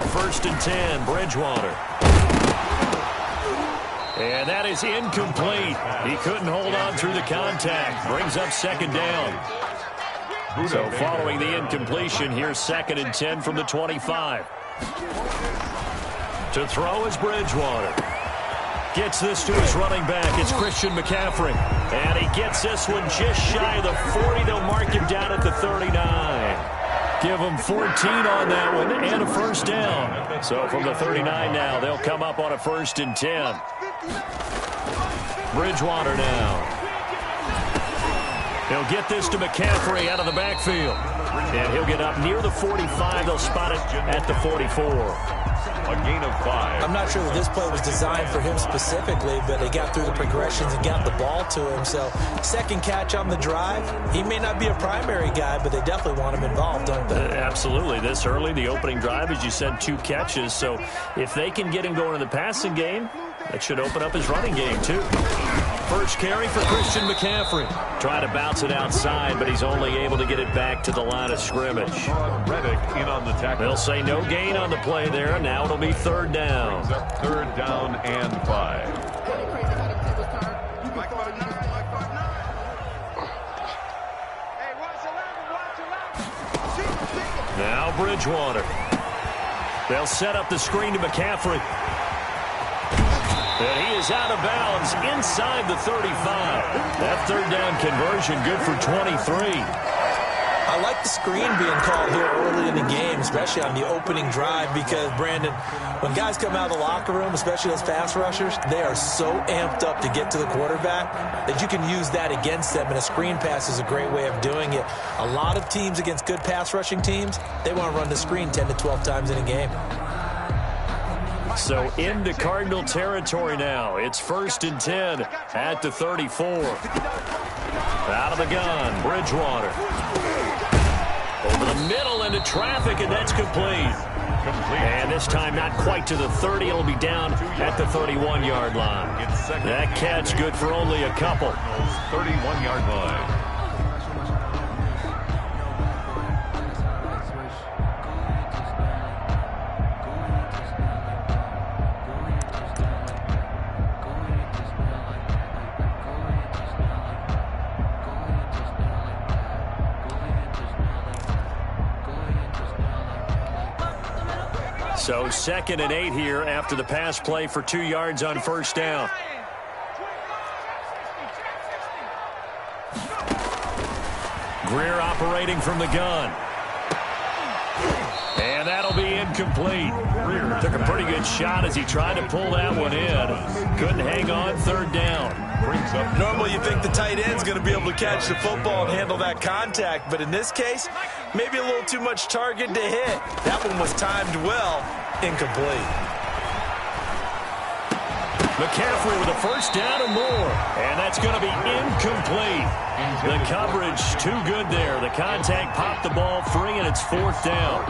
first and 10, Bridgewater. And that is incomplete. He couldn't hold on through the contact. Brings up second down. So following the incompletion, here's second and 10 from the 25. To throw is Bridgewater. Gets this to his running back. It's Christian McCaffrey. And he gets this one just shy of the 40. They'll mark him down at the 39. Give him 14 on that one and a first down. So from the 39 now, they'll come up on a first and 10. Bridgewater now. He'll get this to McCaffrey out of the backfield. And he'll get up near the 45. They'll spot it at the 44. A gain of 5. I'm not sure that this play was designed for him specifically, but they got through the progressions and got the ball to him. So second catch on the drive. He may not be a primary guy, but they definitely want him involved, don't they? Absolutely. This early, the opening drive, as you said, 2 catches. So if they can get him going in the passing game, that should open up his running game, too. First carry for Christian McCaffrey. Try to bounce it outside, but he's only able to get it back to the line of scrimmage. Reddick in on the tackle. They'll say no gain on the play there. Now it'll be third down. Third down and 5. Now Bridgewater. They'll set up the screen to McCaffrey. And he is out of bounds inside the 35. That third down conversion good for 23. I like the screen being called here early in the game, especially on the opening drive, because, Brandon, when guys come out of the locker room, especially those pass rushers, they are so amped up to get to the quarterback that you can use that against them, and a screen pass is a great way of doing it. A lot of teams against good pass rushing teams, they want to run the screen 10 to 12 times in a game. So into Cardinal territory now. It's first and 10 at the 34. Out of the gun, Bridgewater. Over the middle into traffic, and that's complete. And this time not quite to the 30. It'll be down at the 31-yard line. That catch good for only a couple. 31-yard line. So second and 8 here after the pass play for 2 yards on first down. Greer operating from the gun. And that'll be incomplete. Greer took a pretty good shot as he tried to pull that one in. Couldn't hang on, third down. Normally you think the tight end's going to be able to catch the football and handle that contact, but in this case, maybe a little too much target to hit. That one was timed well, incomplete. McCaffrey with a first down and more, and that's going to be incomplete. The coverage too good there. The contact popped the ball free, and it's fourth down.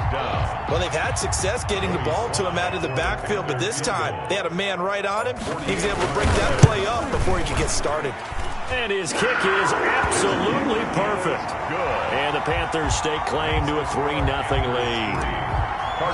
Well, they've had success getting the ball to him out of the backfield, but this time they had a man right on him. He was able to break that play up before he could get started. And his kick is absolutely perfect. And the Panthers stake claim to a 3-0 lead.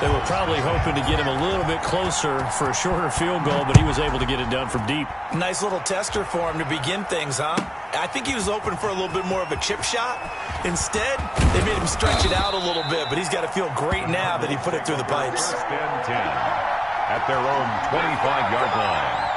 They were probably hoping to get him a little bit closer for a shorter field goal, but he was able to get it done from deep. Nice little tester for him to begin things, huh? I think he was open for a little bit more of a chip shot. Instead, they made him stretch it out a little bit, but he's got to feel great now that he put it through the pipes. First and 10 at their own 25-yard line.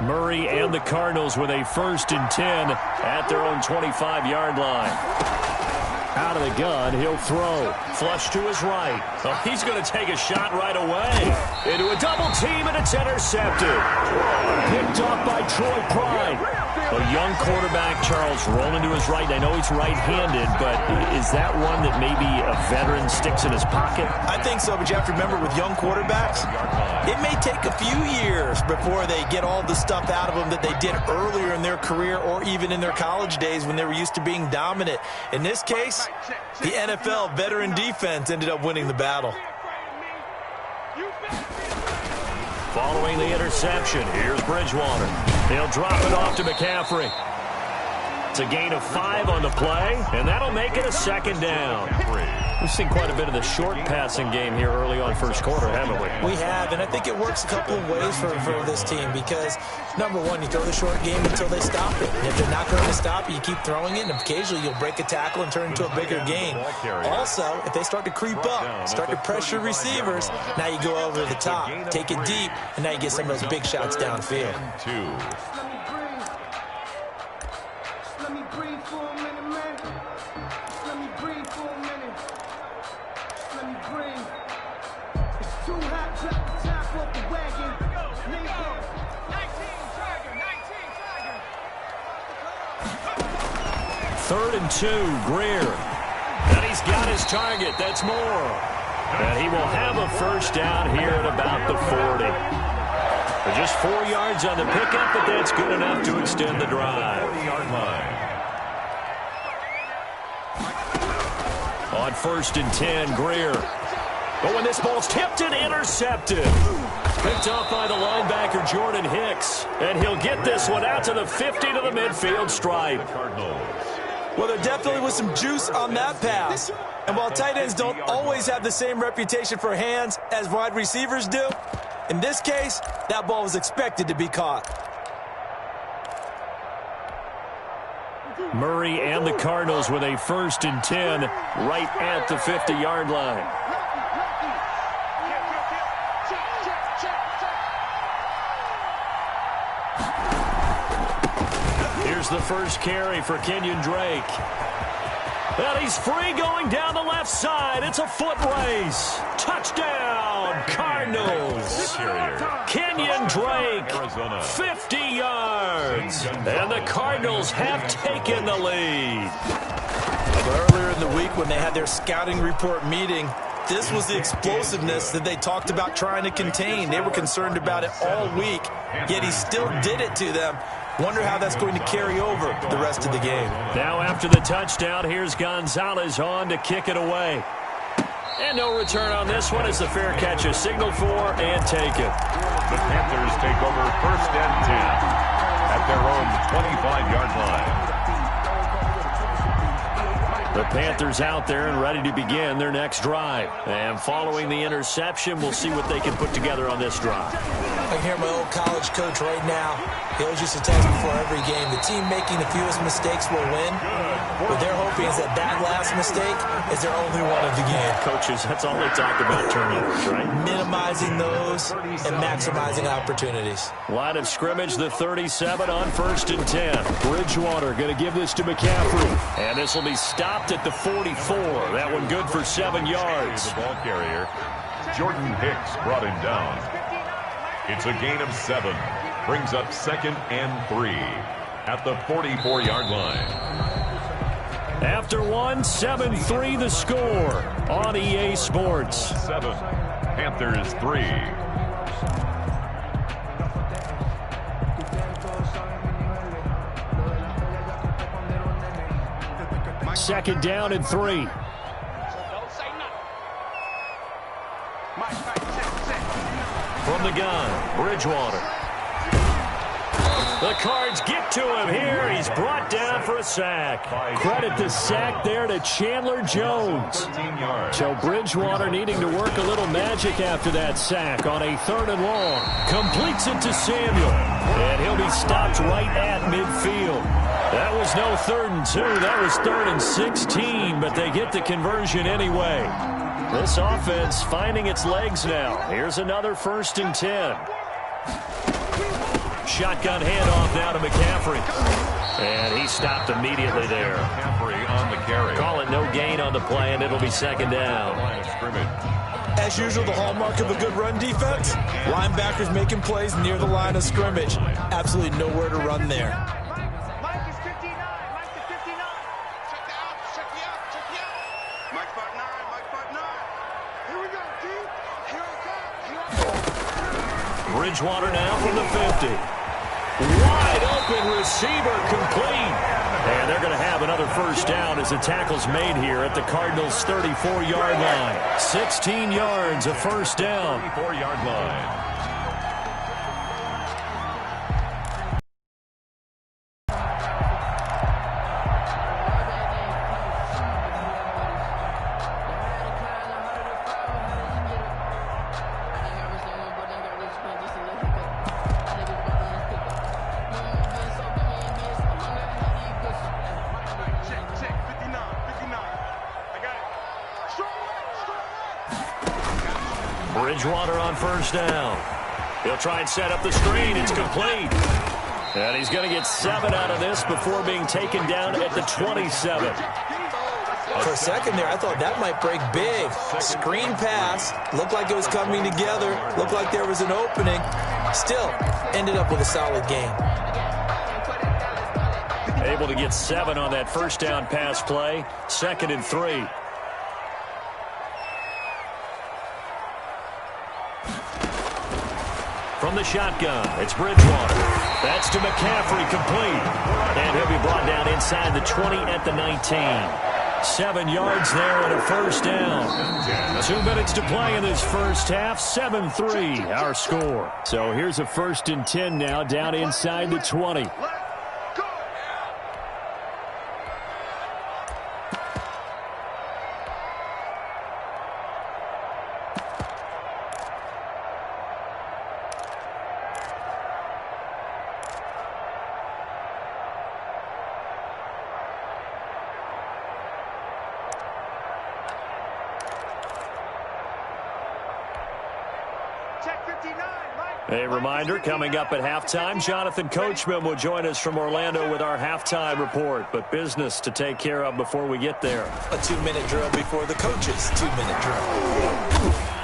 Murray and the Cardinals with a first and 10 at their own 25-yard line. Out of the gun, he'll throw. Flush to his right. Oh, he's going to take a shot right away. Into a double team, and it's intercepted. Picked off by Troy Pride. A young quarterback, Charles, rolling to his right. I know he's right-handed, but is that one that maybe a veteran sticks in his pocket? I think so, but you have to remember with young quarterbacks, it may take a few years before they get all the stuff out of them that they did earlier in their career or even in their college days when they were used to being dominant. In this case, the NFL veteran defense ended up winning the battle. Following the interception, here's Bridgewater. He'll drop it off to McCaffrey. It's a gain of 5 on the play, and that'll make it a second down. We've seen quite a bit of the short passing game here early on first quarter, haven't we? We have, and I think it works a couple of ways for this team because, number one, you throw the short game until they stop it. And if they're not going to stop it, you keep throwing it, and occasionally you'll break a tackle and turn it into a bigger gain. Also, if they start to creep up, start to pressure receivers, now you go over the top, take it deep, and now you get some of those big shots downfield. Let me breathe for a minute, man. Let me breathe for a minute. Let me breathe. It's too hot, drop the top off the wagon. Leemo. 19 Tiger. 3rd and 2, Greer. And he's got his target. That's Moore. And he will have a first down here at about the 40. Just 4 yards on the pickup, but that's good enough to extend the drive. 40-yard line. On 1st and 10, Greer. But when this ball's tipped and intercepted. Picked off by the linebacker, Jordan Hicks. And he'll get this one out to the 50 to the midfield stripe. Well, there definitely was some juice on that pass. And while tight ends don't always have the same reputation for hands as wide receivers do, in this case, that ball was expected to be caught. Murray and the Cardinals with a 1st and 10 right at the 50-yard line. Here's the first carry for Kenyon Drake. And he's free going down the left side. It's a foot race. Touchdown, Cardinals. Kenyon Drake, 50 yards. And the Cardinals have taken the lead. Earlier in the week when they had their scouting report meeting, this was the explosiveness that they talked about trying to contain. They were concerned about it all week, yet he still did it to them. Wonder how that's going to carry over the rest of the game. Now after the touchdown, here's Gonzalez on to kick it away. And no return on this one as the fair catch is signaled for and taken. The Panthers take over 1st and 10 at their own 25-yard line. The Panthers out there and ready to begin their next drive. And following the interception, we'll see what they can put together on this drive. I can hear my old college coach right now. He always used to tell us before every game, the team making the fewest mistakes will win. What they're hoping is that that last mistake is their only one of the game. Coaches, that's all they talk about, turnovers, right? Minimizing those and maximizing opportunities. Line of scrimmage, the 37 on 1st and 10. Bridgewater going to give this to McCaffrey. And this will be stopped at the 44. That one good for 7 yards. The ball carrier, Jordan Hicks, brought him down. It's a gain of 7. Brings up 2nd and 3 at the 44-yard line. After 1, 7-3 the score on EA Sports. 7, Panthers 3. Second down and 3. From the gun, Bridgewater. The Cards get to him here. He's brought down for a sack. Credit the sack there to Chandler Jones. So Bridgewater needing to work a little magic after that sack on a 3rd and long. Completes it to Samuel. And he'll be stopped right at midfield. That was no 3rd and 2. That was 3rd and 16, but they get the conversion anyway. This offense finding its legs now. Here's another 1st and 10. Shotgun handoff now to McCaffrey. And he stopped immediately there. McCaffrey on the carry. Call it no gain on the play, and it'll be 2nd down. Line of scrimmage. As usual, the hallmark of a good run defense, linebackers making plays near the line of scrimmage. Absolutely nowhere to run there. Bridgewater now from the 50. Wide open receiver complete. And they're going to have another first down as the tackle's made here at the Cardinals' 34-yard line. 16 yards, a first down. 34-yard line. Bridgewater on first down. He'll try and set up the screen. It's complete. And he's going to get 7 out of this before being taken down at the 27. For a second there, I thought that might break big. Screen pass. Looked like it was coming together. Looked like there was an opening. Still, ended up with a solid game. Able to get 7 on that first down pass play. 2nd and 3. From the shotgun, it's Bridgewater. That's to McCaffrey, complete. And he'll be brought down inside the 20 at the 19. 7 yards there and a first down. 2 minutes to play in this first half. 7-3, our score. So here's a 1st and 10 now, down inside the 20. A reminder, coming up at halftime, Jonathan Coachman will join us from Orlando with our halftime report. But business to take care of before we get there. A 2-minute drill before the coach's 2-minute drill.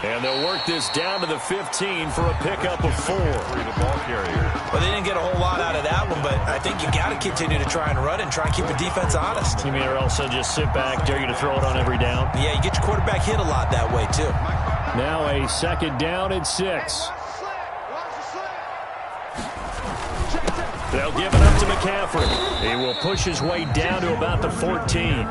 And they'll work this down to the 15 for a pickup of 4. Well, they didn't get a whole lot out of that one, but I think you got to continue to try and run and try and keep the defense honest. You mean or also just sit back, dare you to throw it on every down? Yeah, you get your quarterback hit a lot that way, too. Now a 2nd down and 6. They'll give it up to McCaffrey. He will push his way down to about the 14.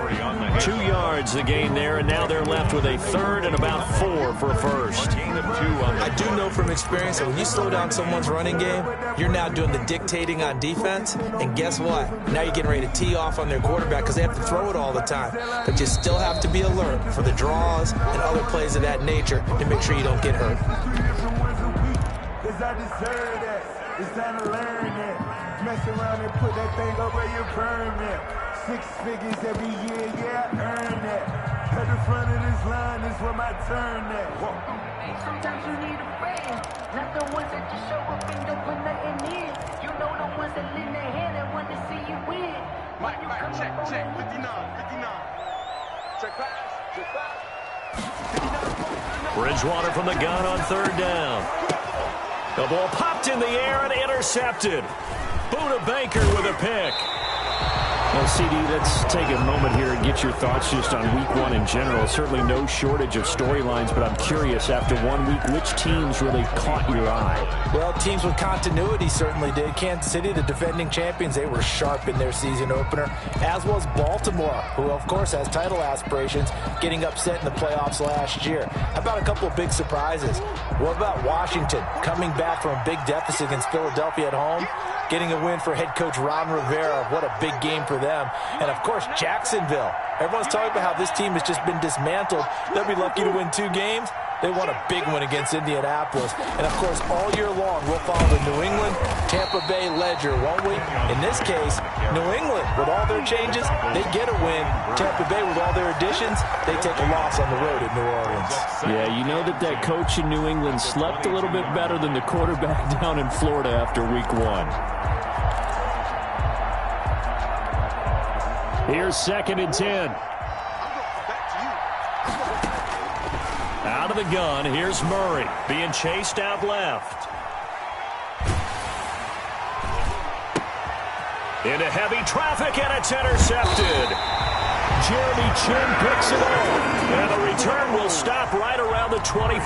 2 yards the gain there, and now they're left with a 3rd and about 4 for a first. I do know from experience that when you slow down someone's running game, you're now doing the dictating on defense, and guess what? Now you're getting ready to tee off on their quarterback because they have to throw it all the time. But you still have to be alert for the draws and other plays of that nature to make sure you don't get hurt. It's time to learn it. Mess around and put that thing over your permit. 6 figures every year, yeah, earn that. At the front of this line is where my turn at. Sometimes you need a friend, not the ones that just show up and don't put nothing in. You know the ones that lend their hand and want to see you win. Mike, check, 59. Check pass. Bridgewater from the gun on 3rd down. The ball popped in the air and intercepted. Buda Baker with a pick. Well, CD, let's take a moment here and get your thoughts just on Week 1 in general. Certainly no shortage of storylines, but I'm curious, after 1 week, which teams really caught your eye? Well, teams with continuity certainly did. Kansas City, the defending champions, they were sharp in their season opener, as was Baltimore, who, of course, has title aspirations, getting upset in the playoffs last year. How about a couple of big surprises? What about Washington, coming back from a big deficit against Philadelphia at home, getting a win for head coach Ron Rivera? What a big game for them. And, of course, Jacksonville. Everyone's talking about how this team has just been dismantled. They'll be lucky to win 2 games. They won a big one against Indianapolis. And, of course, all year long, we'll follow the New England, Tampa Bay ledger, won't we? In this case, New England, with all their changes, they get a win. Tampa Bay, with all their additions, they take a loss on the road at New Orleans. Yeah, you know that coach in New England slept a little bit better than the quarterback down in Florida after Week 1. Here's 2nd and 10. Out of the gun, here's Murray being chased out left. Into heavy traffic, and it's intercepted. Jeremy Chin picks it up, and the return will stop right around the 25.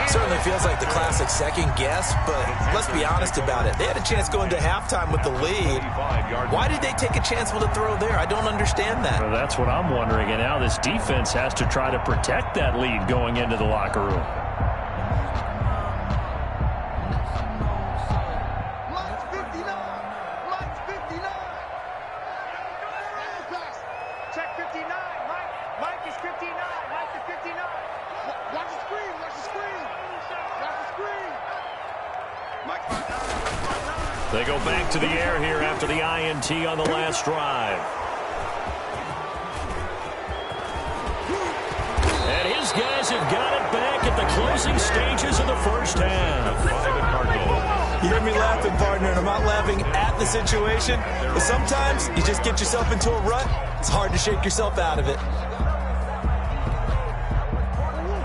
Certainly feels like the classic second guess, but let's be honest about it. They had a chance going to halftime with the lead. Why did they take a chance with a throw there? I don't understand that. Well, that's what I'm wondering, and now this defense has to try to protect that lead going into the locker room. They go back to the air here after the INT on the last drive. And his guys have got it back at the closing stages of the first half. You hear me laughing, partner, and I'm not laughing at the situation, but sometimes you just get yourself into a rut. It's hard to shake yourself out of it.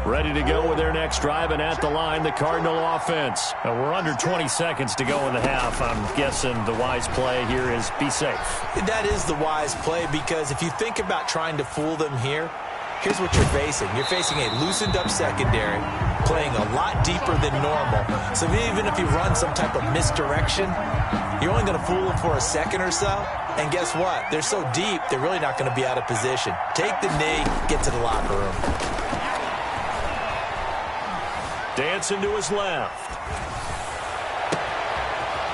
Ready to go with their next drive, and at the line, the Cardinal offense. Now, we're under 20 seconds to go in the half. I'm guessing the wise play here is be safe. That is the wise play, because if you think about trying to fool them here, here's what you're facing. You're facing a loosened-up secondary, playing a lot deeper than normal. So even if you run some type of misdirection, you're only going to fool them for a second or so. And guess what? They're so deep, they're really not going to be out of position. Take the knee, get to the locker room. Dancing to his left.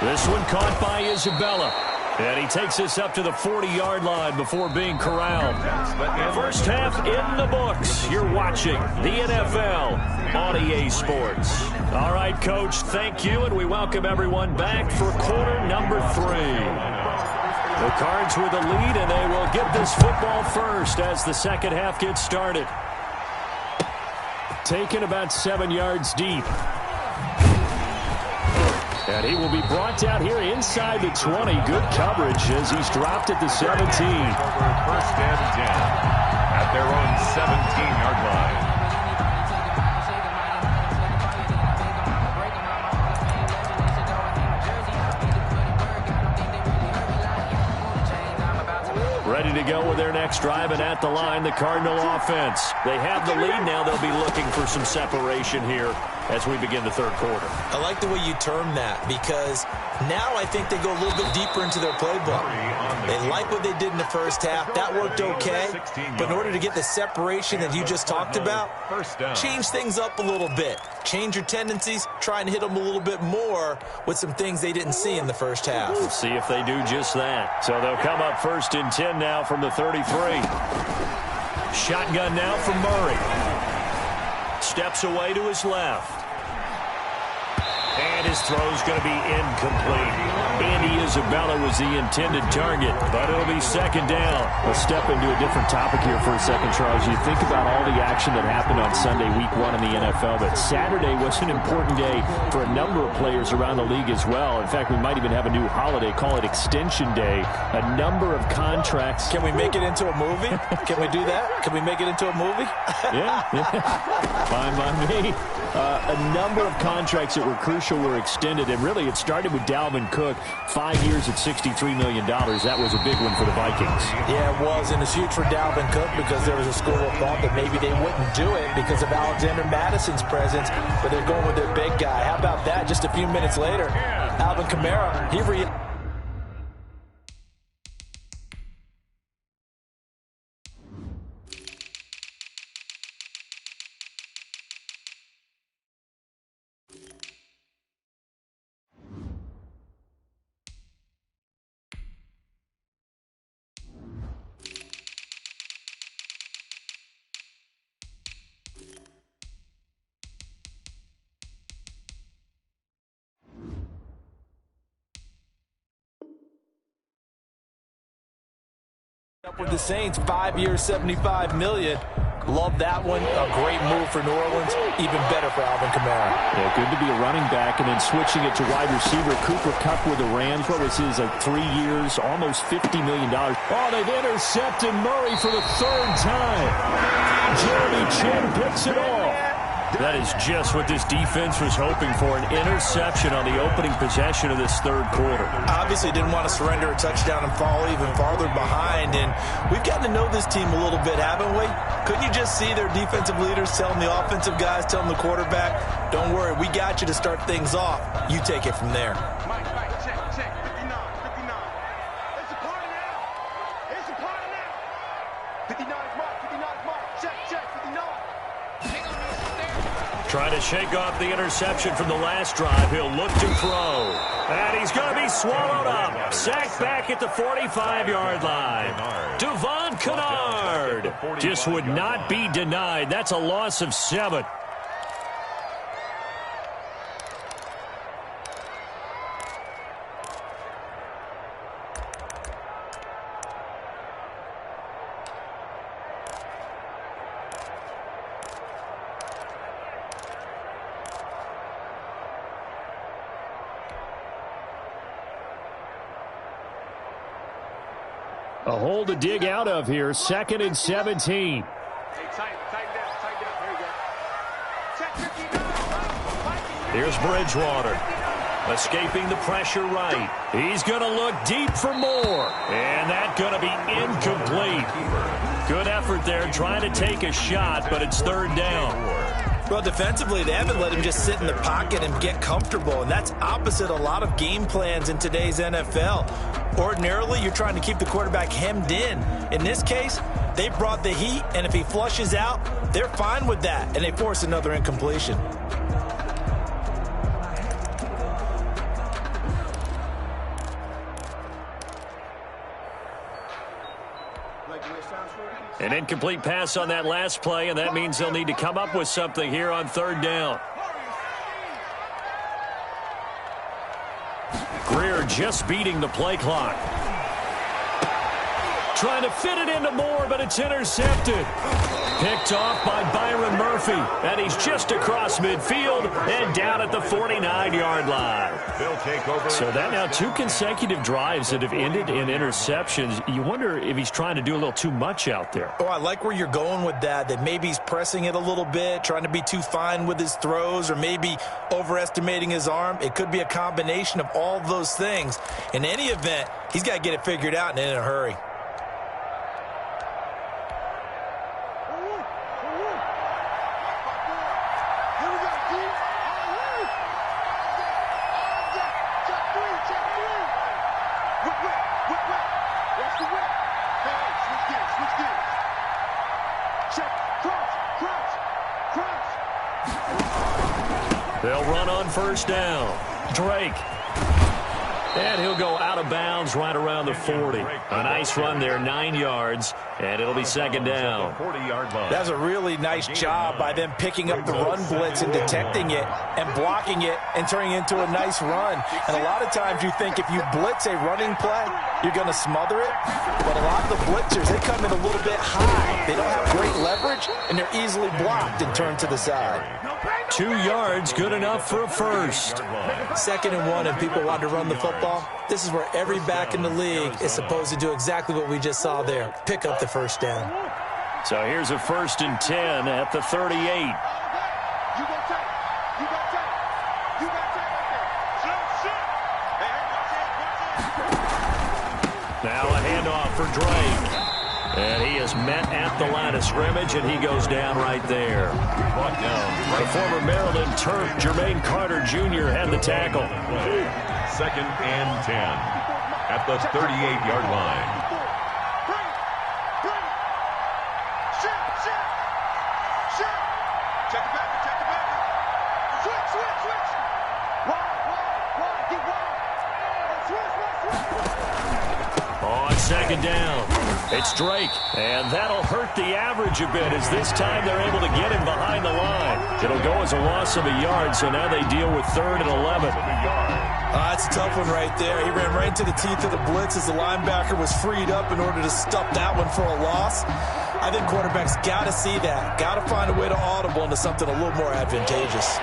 This one caught by Isabella. And he takes us up to the 40-yard line before being corralled. First half in the books. You're watching the NFL on EA Sports. All right, Coach, thank you, and we welcome everyone back for quarter number 3. The Cards with the lead, and they will get this football first as the second half gets started. Taken about 7 yards deep. And he will be brought down here inside the 20. Good coverage as he's dropped at the 17. First and 10 at their own 17-yard line. Ready to go with their next drive, and at the line, the Cardinal offense. They have the lead now. They'll be looking for some separation here as we begin the third quarter. I like the way you term that, because now I think they go a little bit deeper into their playbook. They like what they did in the first half. That worked okay. But in order to get the separation that you just talked about, change things up a little bit. Change your tendencies, try and hit them a little bit more with some things they didn't see in the first half. We'll see if they do just that. So they'll come up first and 10 now from the 33. Shotgun now from Murray. Steps away to his left. And his throw's going to be incomplete. Andy Isabella was the intended target, but it'll be second down. Let's step into a different topic here for a second, Charles. You think about all the action that happened on Sunday, week 1 in the NFL, but Saturday was an important day for a number of players around the league as well. In fact, we might even have a new holiday, call it Extension Day. A number of contracts. Can we make it into a movie? Can we do that? Can we make it into a movie? Yeah. Fine by me. A number of contracts that were crucial were extended, and really it started with Dalvin Cook, 5 years at $63 million. That was a big one for the Vikings. Yeah, it was, and it's huge for Dalvin Cook because there was a school of thought that maybe they wouldn't do it because of Alexander Madison's presence, but they're going with their big guy. How about that? Just a few minutes later, Alvin Kamara, he up with the Saints, 5 years, $75 million. Love that one. A great move for New Orleans. Even better for Alvin Kamara. Yeah, good to be a running back and then switching it to wide receiver. Cooper Kupp with the Rams. What was his, 3 years, almost $50 million. Oh, they've intercepted Murray for the third time. Jeremy Chin picks it off. That is just what this defense was hoping for, an interception on the opening possession of this third quarter. Obviously didn't want to surrender a touchdown and fall even farther behind, and we've gotten to know this team a little bit, haven't we? Couldn't you just see their defensive leaders telling the offensive guys, telling the quarterback, don't worry, we got you to start things off. You take it from there. Mike, check, 59, 59. It's a party now. It's a party now. 59 is marked, 59 is marked. Check, 59. Trying to shake off the interception from the last drive. He'll look to throw. And he's going to be swallowed up. Sacked back at the 45-yard line. Devon Kennard just would not be denied. That's a loss of 7. A hole to dig out of here. 2nd and 17. Hey, tighten down. There you go. Check 59. Here's Bridgewater. Escaping the pressure right. He's going to look deep for more. And that's going to be incomplete. Good effort there trying to take a shot, but it's 3rd down. Well, defensively, they haven't let him just sit in the pocket and get comfortable, and that's opposite a lot of game plans in today's NFL. Ordinarily, you're trying to keep the quarterback hemmed in. In this case, they brought the heat, and if he flushes out, they're fine with that, and they force another incompletion. An incomplete pass on that last play, and that means they'll need to come up with something here on 3rd down. Greer just beating the play clock. Trying to fit it into Moore, but it's intercepted. Picked off by Byron Murphy, and he's just across midfield and down at the 49-yard line. They'll take over. So that now 2 consecutive drives that have ended in interceptions. You wonder if he's trying to do a little too much out there. Oh, I like where you're going with that maybe he's pressing it a little bit, trying to be too fine with his throws, or maybe overestimating his arm. It could be a combination of all of those things. In any event, he's got to get it figured out and in a hurry. They'll run on 1st down. Drake. And he'll go out of bounds right around the 40. A nice run there, 9 yards, and it'll be 2nd down. That's a really nice job by them picking up the run blitz and detecting it and blocking it and turning it into a nice run. And a lot of times you think if you blitz a running play, you're going to smother it. But a lot of the blitzers, they come in a little bit high. They don't have great leverage, and they're easily blocked and turned to the side. 2 yards, good enough for a first. 2nd and 1, and people want to run the football. This is where every back in the league is supposed to do exactly what we just saw there. Pick up the first down. So here's a 1st and 10 at the 38. Now a handoff for Drake. And he is met at the line of scrimmage, and he goes down right there. Brought down. The former Maryland Terp, Jermaine Carter Jr., had the tackle. 2nd and 10 at the 38-yard line. On 2nd down, it's Drake, and that'll hurt the average a bit as this time they're able to get him behind the line. It'll go as a loss of a yard, so now they deal with 3rd and 11. That's a tough one right there. He ran right into the teeth of the blitz as the linebacker was freed up in order to stop that one for a loss. I think quarterbacks got to see that. Got to find a way to audible into something a little more advantageous.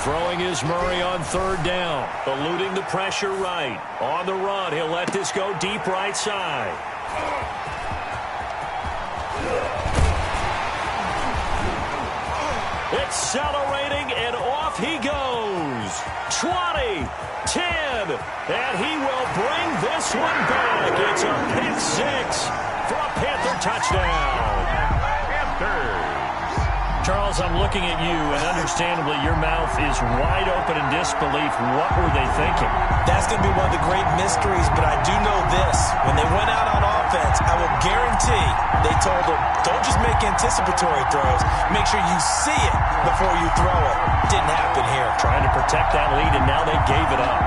Throwing is Murray on third down. Eluding the pressure right. On the run, he'll let this go deep right side. Accelerating, and off he goes. 20, 10, and he will bring this one back. It's a pick six for a Panther touchdown. Panthers. Charles, I'm looking at you, and understandably, your mouth is wide open in disbelief. What were they thinking? That's going to be one of the great mysteries, but I do know this. When they went out on offense, I will guarantee they told them, don't just make anticipatory throws. Make sure you see it before you throw it. Didn't happen here. Trying to protect that lead, and now they gave it up.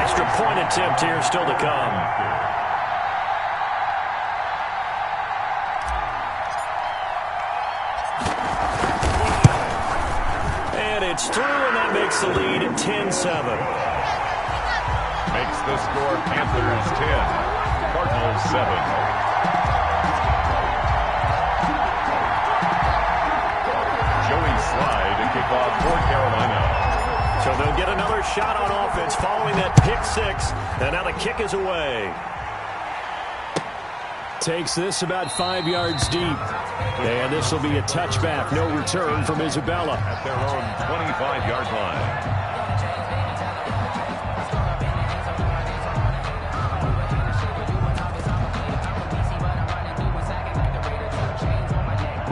Extra point attempt here still to come. It's through, and that makes the lead 10-7. Makes the score Panthers 10, Cardinals 7. Joey Slye to kick off for Carolina. So they'll get another shot on offense following that pick six, and now the kick is away. Takes this about 5 yards deep. And this will be a touchback. No return from Isabella. At their own 25-yard line.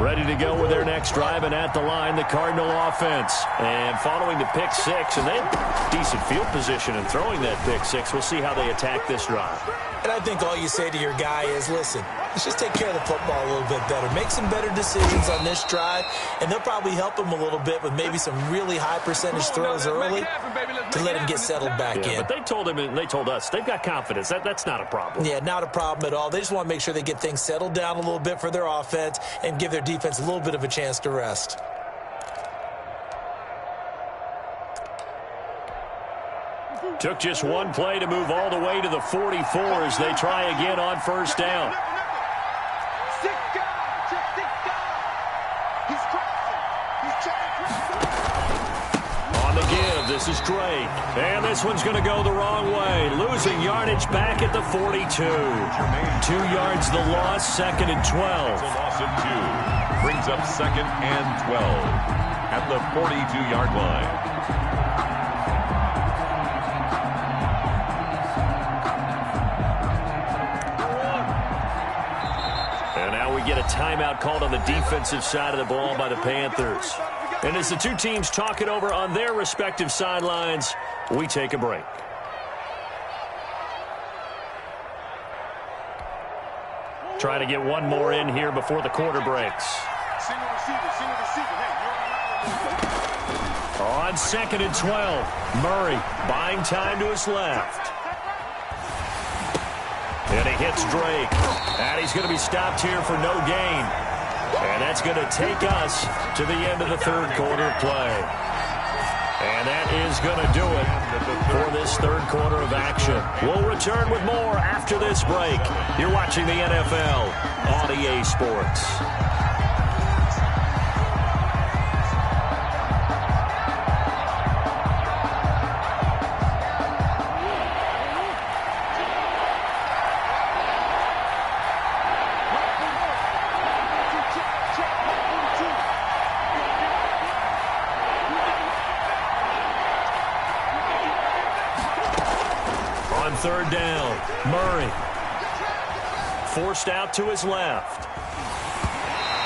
Ready to go with their next drive, and at the line, the Cardinal offense. And following the pick six, and they have decent field position in throwing that pick six. We'll see how they attack this drive. And I think all you say to your guy is, listen, let's just take care of the football a little bit better. Make some better decisions on this drive, and they'll probably help him a little bit with maybe some really high percentage throws early to let him get settled back in. But they told him, and they told us, they've got confidence. That's not a problem. Yeah, not a problem at all. They just want to make sure they get things settled down a little bit for their offense and give their defense a little bit of a chance to rest. Took just one play to move all the way to the 44 as they try again on first down. On the give, this is Drake. And this one's going to go the wrong way. Losing yardage back at the 42. 2 yards the loss, second and 12. It's a loss of 2. Brings up second and 12 at the 42-yard line. Get a timeout called on the defensive side of the ball by the Panthers. And as the two teams talk it over on their respective sidelines, we take a break. Try to get one more in here before the quarter breaks. On second and 12, Murray buying time to his left. And he hits Drake. And he's going to be stopped here for no gain. And that's going to take us to the end of the third quarter play. And that is going to do it for this third quarter of action. We'll return with more after this break. You're watching the NFL on EA Sports. Third down, Murray forced out to his left.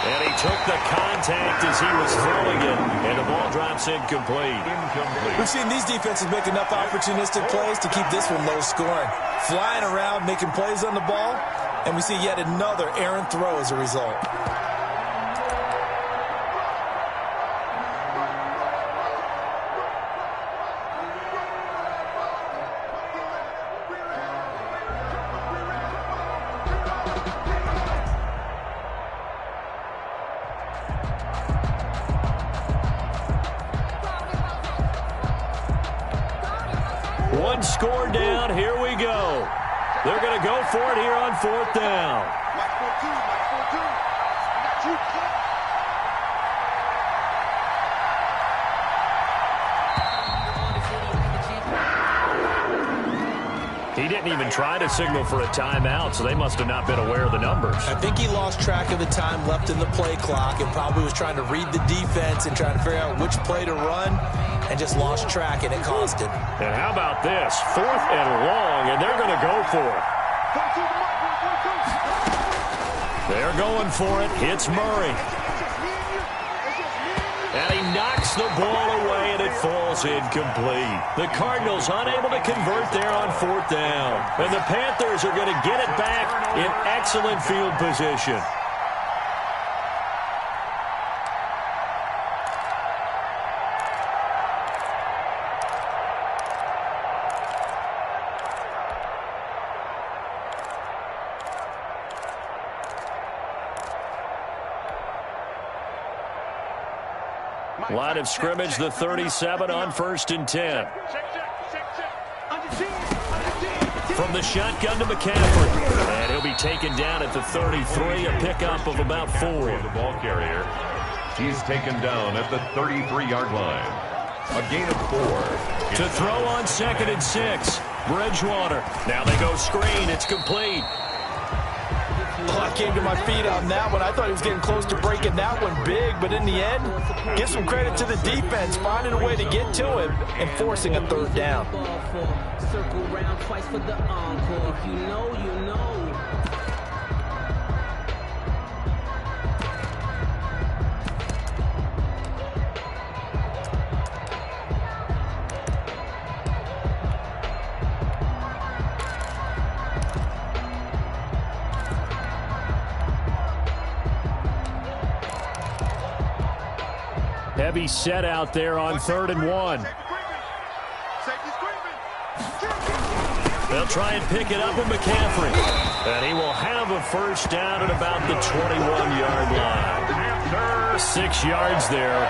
And he took the contact as he was throwing it, and the ball drops incomplete. We've seen these defenses make enough opportunistic plays to keep this one low scoring. Flying around, making plays on the ball, and we see yet another errant throw as a result. One score down. Here we go. They're going to go for it here on fourth down. He didn't even try to signal for a timeout, so they must have not been aware of the numbers. I think he lost track of the time left in the play clock and probably was trying to read the defense and trying to figure out which play to run and just lost track, and it cost him. And how about this? 4th and long, and they're going to go for it. They're going for it. Hits Murray. And he knocks the ball away, and it falls incomplete. The Cardinals unable to convert there on 4th down. And the Panthers are going to get it back in excellent field position. Line of scrimmage, the 37 on 1st and 10. From the shotgun to McCaffrey. And he'll be taken down at the 33, a pickup of about 4. The ball carrier. He's taken down at the 33-yard line. A gain of 4. To throw on 2nd and 6. Bridgewater. Now they go screen. It's complete. Oh, I came to my feet on that one. I thought he was getting close to breaking that one big, but in the end, give some credit to the defense, finding a way to get to him and forcing a 3rd down. Circle round twice for the encore. If you know, you know. Heavy set out there on 3rd and 1. They'll try and pick it up with McCaffrey. And he will have a 1st down at about the 21-yard line. 6 yards there.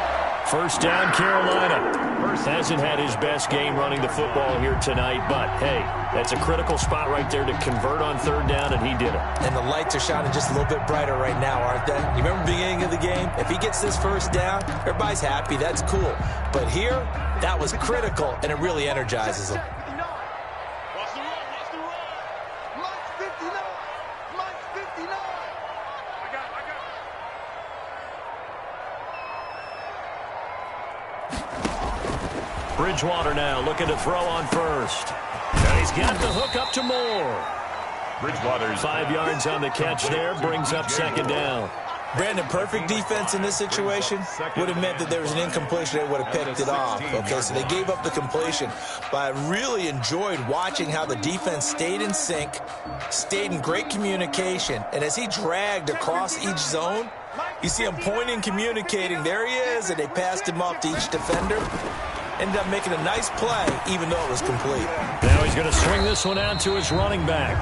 1st down, Carolina. Hasn't had his best game running the football here tonight, but, hey, that's a critical spot right there to convert on 3rd down, and he did it. And the lights are shining just a little bit brighter right now, aren't they? You remember the beginning of the game? If he gets this 1st down, everybody's happy. That's cool. But here, that was critical, and it really energizes him. Bridgewater now looking to throw on 1st. And he's got the hook up to Moore. Bridgewater's 5 yards on the catch there, brings up 2nd down. Brandon, perfect defense in this situation would have meant that there was an incompletion. They would have picked it off. Okay, so they gave up the completion. But I really enjoyed watching how the defense stayed in sync, stayed in great communication. And as he dragged across each zone, you see him pointing, communicating. There he is, and they passed him off to each defender. Ended up making a nice play, even though it was complete. Now he's going to swing this one out to his running back.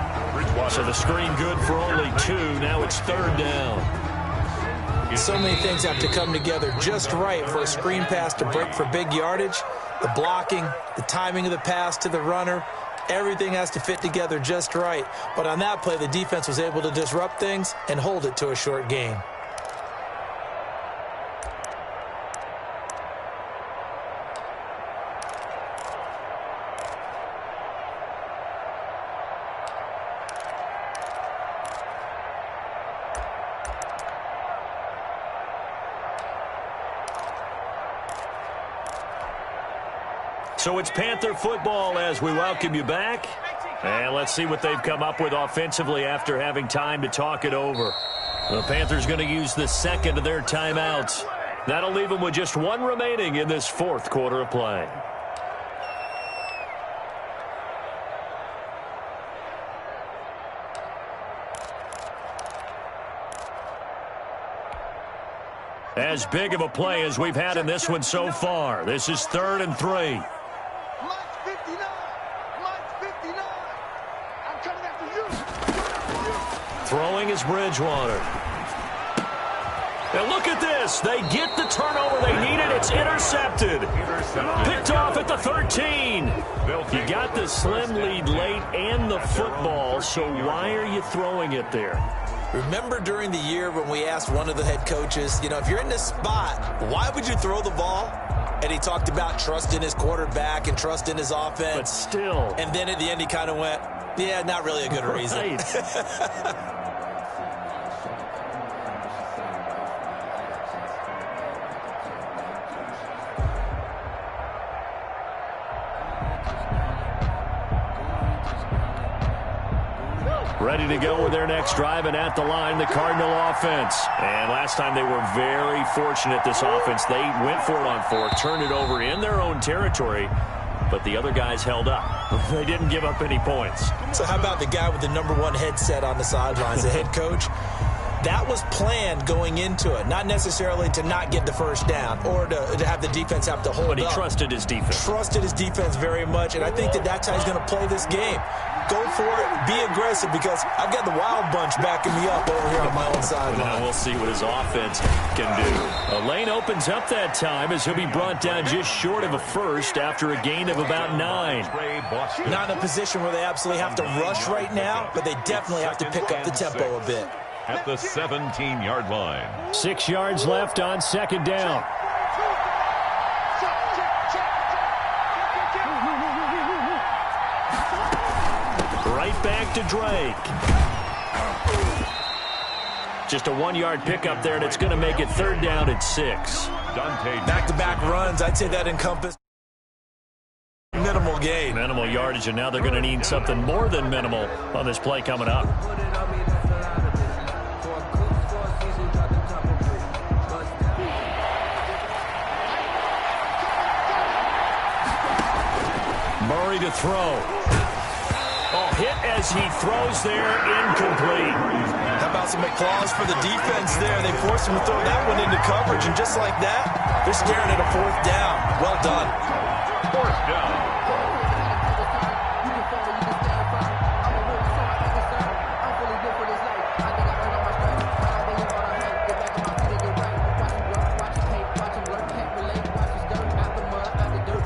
So the screen good for only 2. Now it's 3rd down. So many things have to come together just right for a screen pass to break for big yardage. The blocking, the timing of the pass to the runner, everything has to fit together just right. But on that play, the defense was able to disrupt things and hold it to a short gain. So it's Panther football as we welcome you back. And let's see what they've come up with offensively after having time to talk it over. The Panthers going to use the 2nd of their timeouts. That'll leave them with just 1 remaining in this 4th quarter of play. As big of a play as we've had in this one so far. This is 3rd and 3. Throwing is Bridgewater. And look at this. They get the turnover they needed. It's intercepted. Picked off at the 13. You got the slim lead late and the football, so why are you throwing it there? Remember during the year when we asked one of the head coaches, you know, if you're in this spot, why would you throw the ball? And he talked about trust in his quarterback and trust in his offense. But still. And then at the end he kind of went, Yeah, not really a good reason. Right. Ready to go with their next drive, and at the line, the Cardinal offense. And last time they were very fortunate, this offense. They went for it on fourth, turned it over in their own territory, but the other guys held up. They didn't give up any points. So how about the guy with the #1 headset on the sidelines, the head coach? That was planned going into it, not necessarily to not get the first down or to have the defense have to hold up. But he trusted his defense. Trusted his defense very much, and I think that's how he's going to play this game. Go for it, be aggressive, because I've got the wild bunch backing me up over here on my own sideline. Now we'll see what his offense can do. A lane opens up that time as he'll be brought down just short of a first after a gain of about 9. Not in a position where they absolutely have to rush right now, but they definitely have to pick up the tempo a bit. At the 17-yard line. 6 yards left on second down. Right back to Drake. Just a 1-yard pickup there, and it's going to make it 3rd down at 6. Back-to-back runs, I'd say that encompass minimal gain. Minimal yardage, and now they're going to need something more than minimal on this play coming up. Murray to throw. Oh, hit as he throws there, incomplete. How about some applause for the defense there? They forced him to throw that one into coverage, and just like that, they're staring at a 4th down. Well done. 4th down.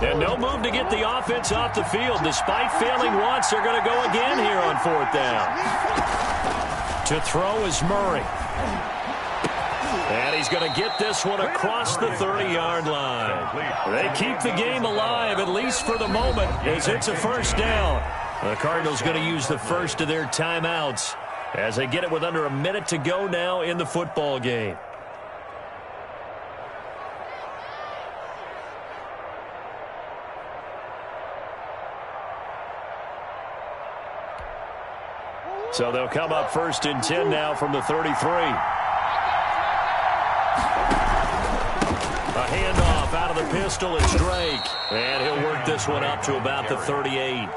And no move to get the offense off the field. Despite failing once, they're going to go again here on 4th down. To throw is Murray. And he's going to get this one across the 30-yard line. They keep the game alive, at least for the moment, as it's a 1st down. The Cardinals going to use the first of their timeouts as they get it with under a minute to go now in the football game. So they'll come up 1st and 10 now from the 33. A handoff out of the pistol. It's Drake. And he'll work this one up to about the 38.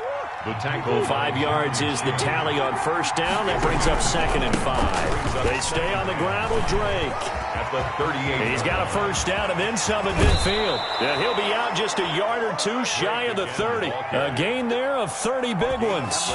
The tackle. 5 yards is the tally on 1st down. That brings up 2nd and 5. They stay on the ground with Drake. At the 38. He's got a 1st down and then some at midfield. And he'll be out just a yard or 2 shy of the 30. A gain there of 30 big ones.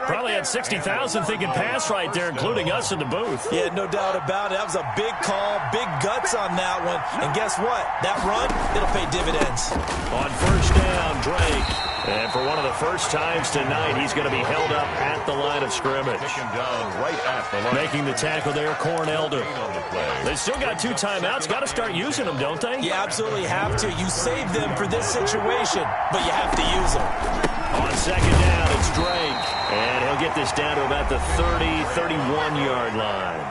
Probably had 60,000 thinking pass right there, including us in the booth. Yeah, no doubt about it. That was a big call, big guts on that one. And guess what? That run, it'll pay dividends. On 1st down, Drake. And for one of the first times tonight, he's going to be held up at the line of scrimmage. Making the tackle there, Corn Elder. They still got 2 timeouts. Got to start using them, don't they? You absolutely have to. You save them for this situation, but you have to use them. On 2nd down, it's Drake. And he'll get this down to about the 30, 31-yard line.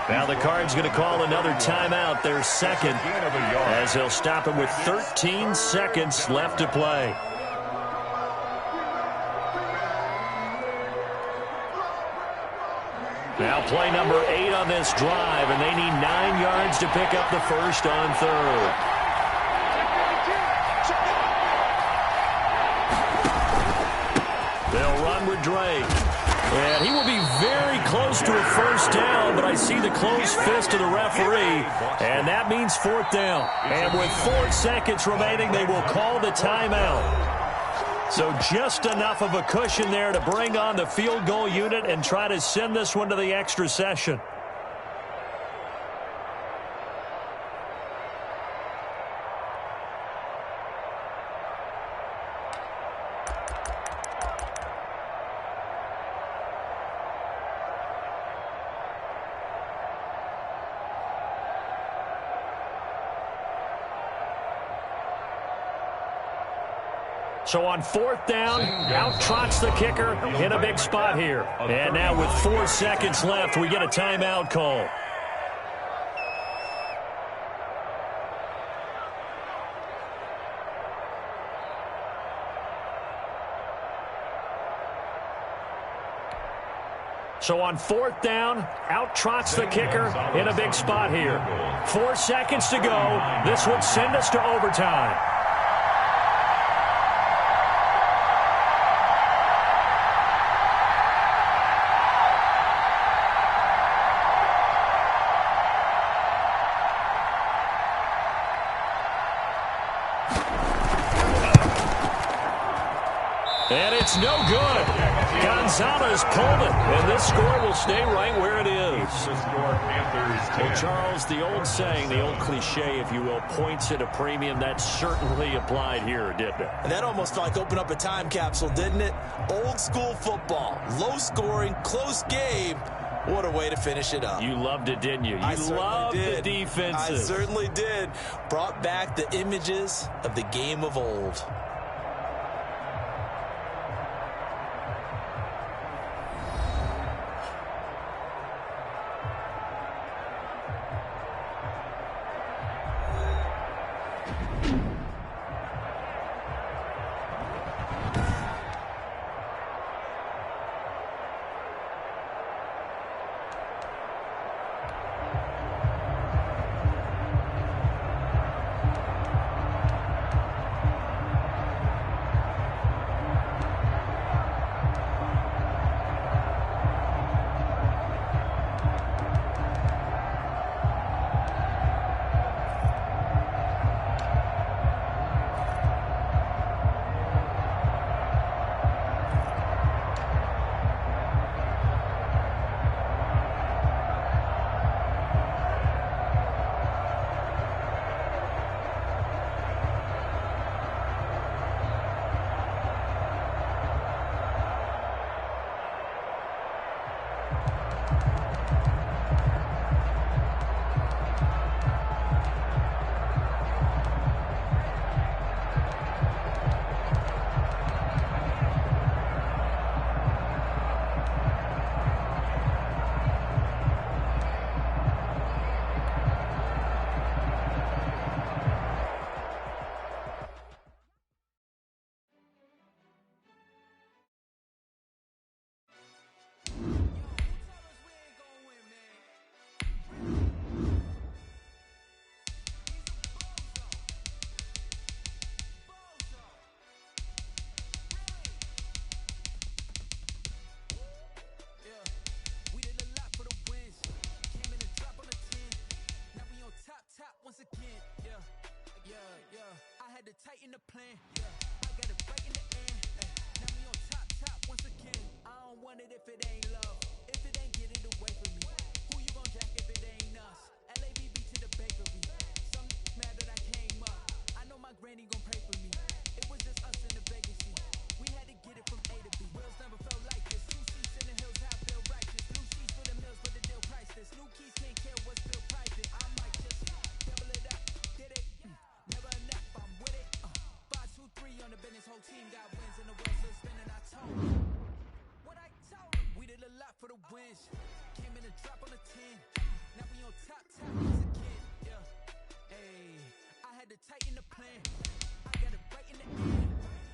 Now the Cards going to call another timeout, their 2nd, as he'll stop him with 13 seconds left to play. Now play number 8 on this drive, and they need 9 yards to pick up the first on 3rd. They'll run with Drake. And he will be very close to a 1st down, but I see the closed fist of the referee, and that means 4th down. And with 4 seconds remaining, they will call the timeout. So just enough of a cushion there to bring on the field goal unit and try to send this one to the extra session. So on 4th down, out trots the kicker in a big spot here. And now with 4 seconds left, we get a timeout call. So on 4th down, out trots the kicker in a big spot here. 4 seconds to go. This would send us to overtime. And it's no good. Gonzalez pulled it, and this score will stay right where it is. Well, Charles, the old saying, the old cliche, if you will, points at a premium, that certainly applied here, didn't it? And that almost like opened up a time capsule, didn't it? Old school football, low scoring, close game. What a way to finish it up. You loved it, didn't you? You loved the defenses. I certainly did. Brought back the images of the game of old. Tighten the plan, I got it right in the end. Now we on top once again. I don't want it if it ain't love. If it ain't, get it away from me. Who you gon' jack if it ain't us? LABB to the bakery. Some mad that I came up. I know my granny gon' pray for me. It was just us in the vacancy. We had to get it from A to B. Wheels never felt like this. 2 seats in the hills, how feel righteous. Blue sheets for the mills, but the deal priceless. New keys can't care what's still private. I might just double it up, get it. Never enough, I'm with it. 5-2-3 on the business, whole team got wins and the wheels still spinning. I told him what I told him. We did a lot for the wins. Came in and drop on the 10. Now we on top once again. Yeah, hey, I had to tighten the plan. I got it right in the end.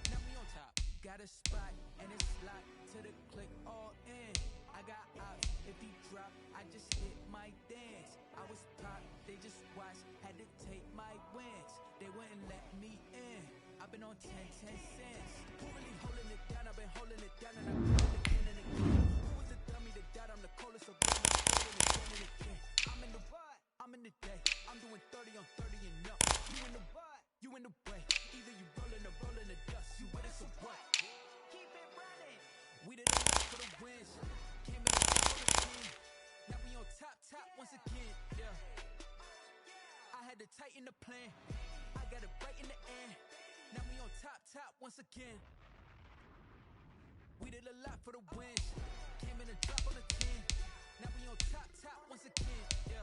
Now we on top. Got a spot and it's locked to the click all in. I got ops. If he drop, I just hit my dance. I was pop, they just watched, had to take my wins. They wouldn't let me in. I've been on 10 cents. Who really holding it down? I've been holding it down and I'm doing it again and again. Who was the dummy that died? I'm the coldest, so I'm doing it again and again. I'm in the what? I'm in the day. I'm doing 30 on 30 and up. You in the what? You in the way. Either you rolling or rolling the dust. You with it, so what? Keep it running. We did a lot for the wins. Came in the top on the team. Now we on top once again. Yeah. I had to tighten the plan. I got it right in the end. Now we on top once again. We did a lot for the wins. Came in and drop on the 10. Now we on top once again. Yeah.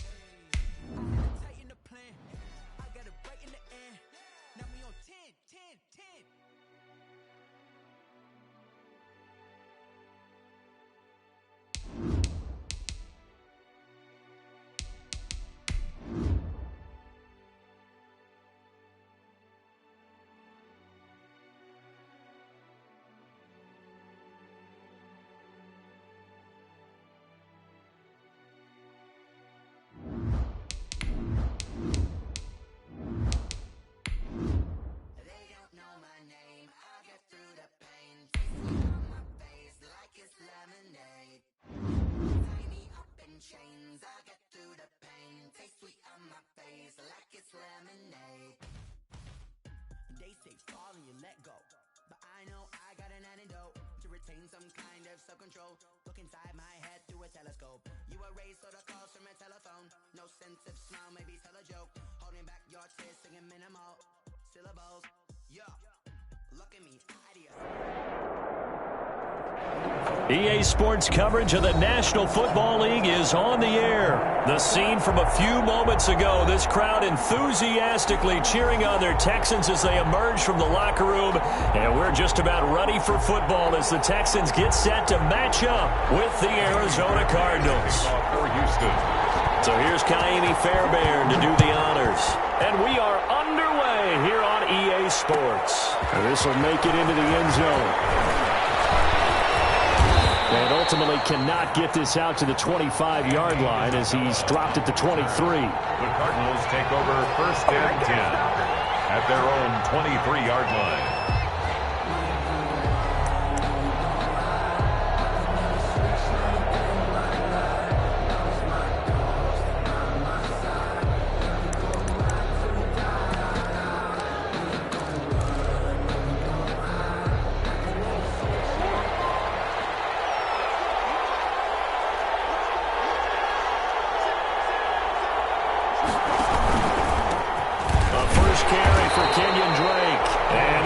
Hey. I had to tighten the plan. I got it right in the end. Now we on 10. retain some kind of self-control. Look inside my head through a telescope. You erase all the calls from a telephone. No sense of smile, maybe tell a joke. Holding back your tears, singing minimal syllables. Yo, look at me, idiot. EA Sports coverage of the National Football League is on the air. The scene from a few moments ago, this crowd enthusiastically cheering on their Texans as they emerge from the locker room. And we're just about ready for football as the Texans get set to match up with the Arizona Cardinals. For Houston. So here's Kaimi Fairbairn to do the honors. And we are underway here on EA Sports. This will make it into the end zone. And ultimately cannot get this out to the 25-yard line as he's dropped at the 23. The Cardinals take over first and 10 at their own 23-yard line.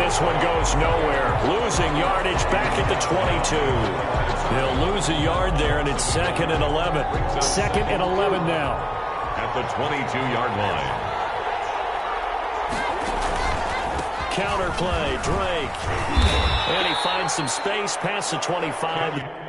This one goes nowhere. Losing yardage back at the 22. They'll lose a yard there, and it's 2nd and 11. 2nd and 11 now. At the 22-yard line. Counter play, Drake. And he finds some space past the 25.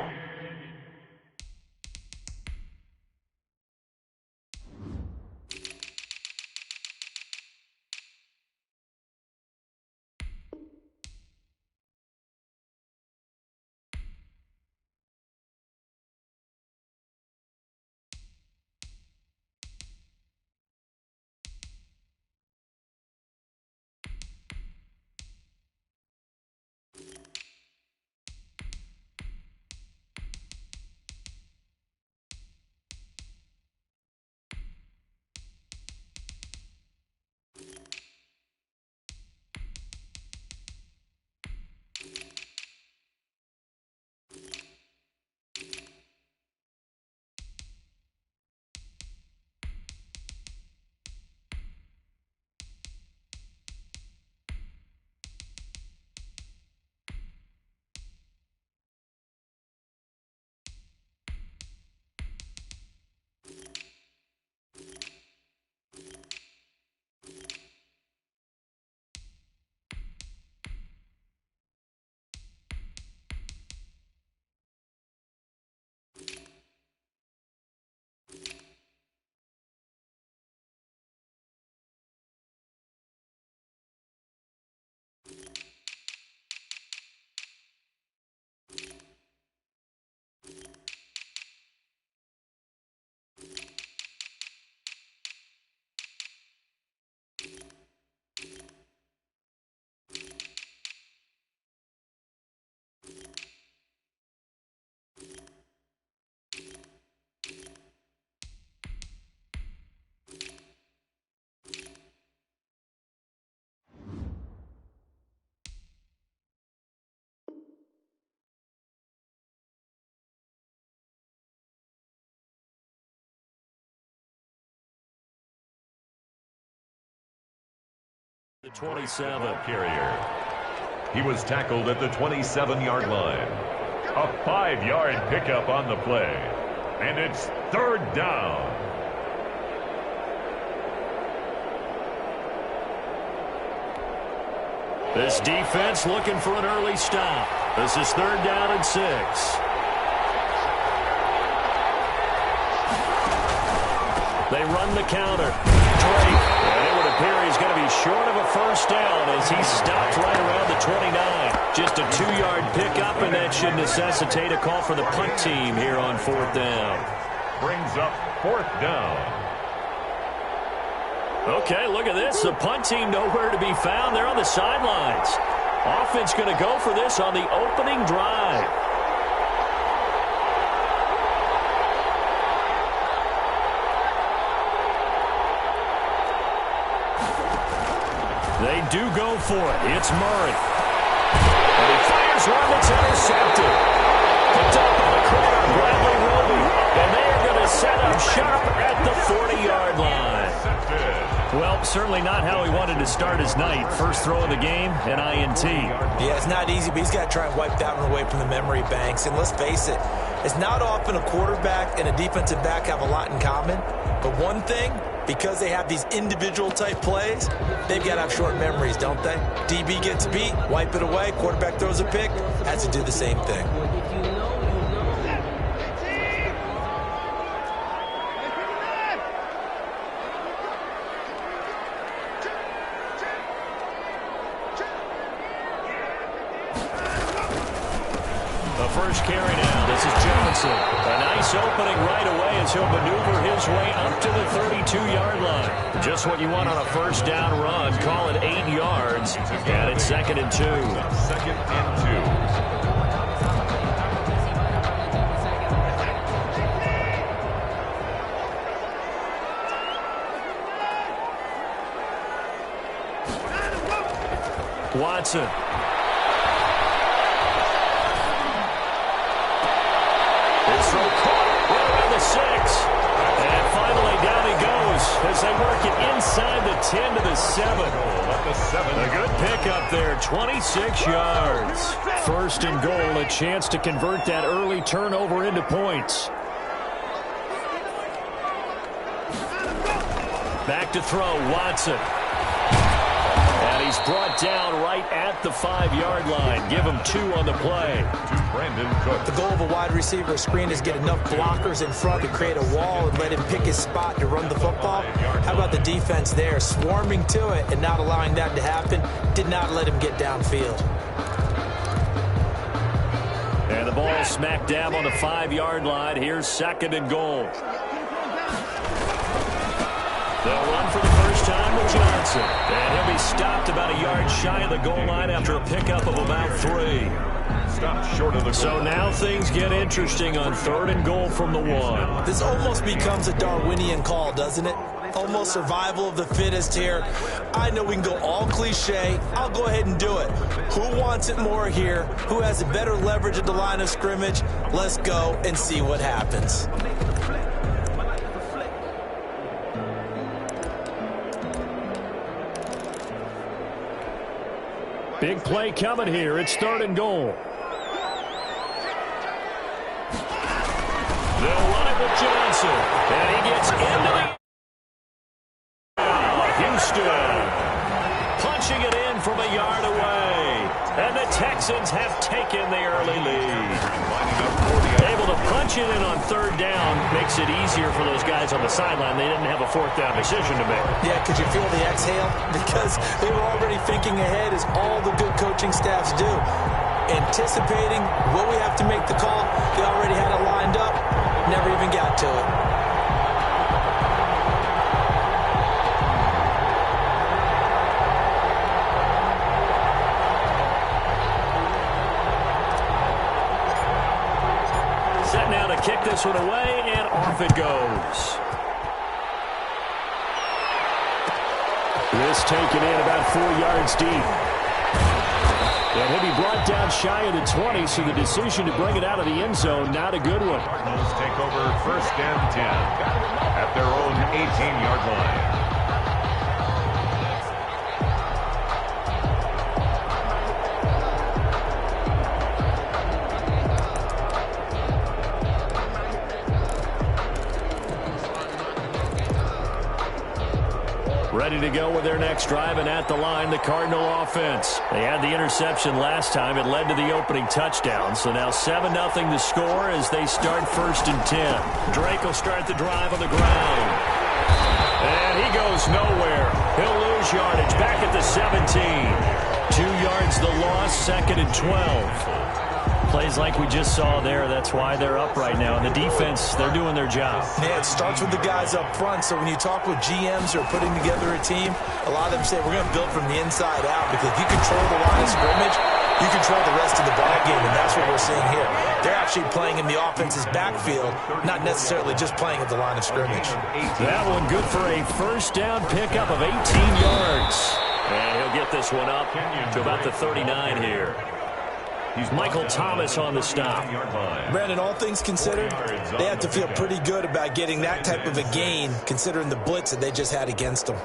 The 27 carrier. He was tackled at the 27-yard line. A 5-yard pickup on the play. And it's 3rd down. This defense looking for an early stop. This is 3rd down and 6. They run the counter. Drake, and it would appear he's going to be short of a first down as he stopped right around the 29. Just a 2-yard pickup, and that should necessitate a call for the punt team here on 4th down. Brings up 4th down. Okay, look at this. The punt team nowhere to be found. They're on the sidelines. Offense going to go for this on the opening drive. They do go for it. It's Murray. And he fires one that's intercepted. Picked up on the corner, Bradley Roby. And they are going to set up shop at the 40-yard line. Well, certainly not how he wanted to start his night. First throw of the game, an INT. Yeah, it's not easy, but he's got to try and wipe that one away from the memory banks. And let's face it, it's not often a quarterback and a defensive back have a lot in common. But one thing, because they have these individual type plays, they've got to have short memories, don't they? DB gets beat, wipe it away, quarterback throws a pick, has to do the same thing. First carry now. This is Johnson. A nice opening right away as he'll maneuver his way up to the 32-yard line. Just what you want on a first down run. Call it 8 yards. And it's 2nd and 2. 2nd and 2. Watson. This throw caught right around the 6. And finally down he goes as they work it inside the 10 to the 7. A good pickup there, 26 yards. 1st and goal, a chance to convert that early turnover into points. Back to throw, Watson. And he's brought down right at the 5-yard line. Give him 2 on the play. The goal of a wide receiver screen is get enough blockers in front to create a wall and let him pick his spot to run the football. How about the defense there? Swarming to it and not allowing that to happen. Did not let him get downfield. And the ball smack dab on the 5-yard line. Here's 2nd and goal. They'll run for the first time with Johnson. And he'll be stopped about a yard shy of the goal line after a pickup of about 3. Stopped short of the goal. So now things get interesting on 3rd and goal from the 1. This almost becomes a Darwinian call, doesn't it? Almost survival of the fittest here. I know we can go all cliche. I'll go ahead and do it. Who wants it more here? Who has a better leverage at the line of scrimmage? Let's go and see what happens. Big play coming here. It's 3rd and goal. They'll run it with Johnson. And he gets into the... Houston punching it in from a yard away. And the Texans have taken the early lead. Able to punch it in on 3rd down makes it easier for those guys on the sideline. They didn't have a 4th down decision to make. Yeah, could you feel the exhale? Because they were already thinking ahead, as all the good coaching staffs do. Anticipating, will we have to make the call? They already had it lined up. Never even got to it. Set now to kick this one away, and off it goes. This taken in about 4 yards deep. And he'll be brought down shy of the 20, so the decision to bring it out of the end zone, not a good one. Cardinals take over 1st and 10 at their own 18-yard line. Ready to go with their next drive, and at the line, the Cardinal offense. They had the interception last time. It led to the opening touchdown. So now 7-0 to score as they start 1st and 10. Drake will start the drive on the ground. And he goes nowhere. He'll lose yardage back at the 17. 2 yards the loss, 2nd and 12. Plays like we just saw there. That's why they're up right now. And the defense, they're doing their job. Yeah, it starts with the guys up front. So when you talk with GMs who are putting together a team, a lot of them say we're going to build from the inside out, because if you control the line of scrimmage, you control the rest of the ball game, and that's what we're seeing here. They're actually playing in the offense's backfield, not necessarily just playing at the line of scrimmage. That one good for a first down pickup of 18 yards. And he'll get this one up to about the 39 here. He's Michael Thomas on the stop. Brandon, all things considered, they have to feel pretty good about getting that type of a gain, considering the blitz that they just had against them.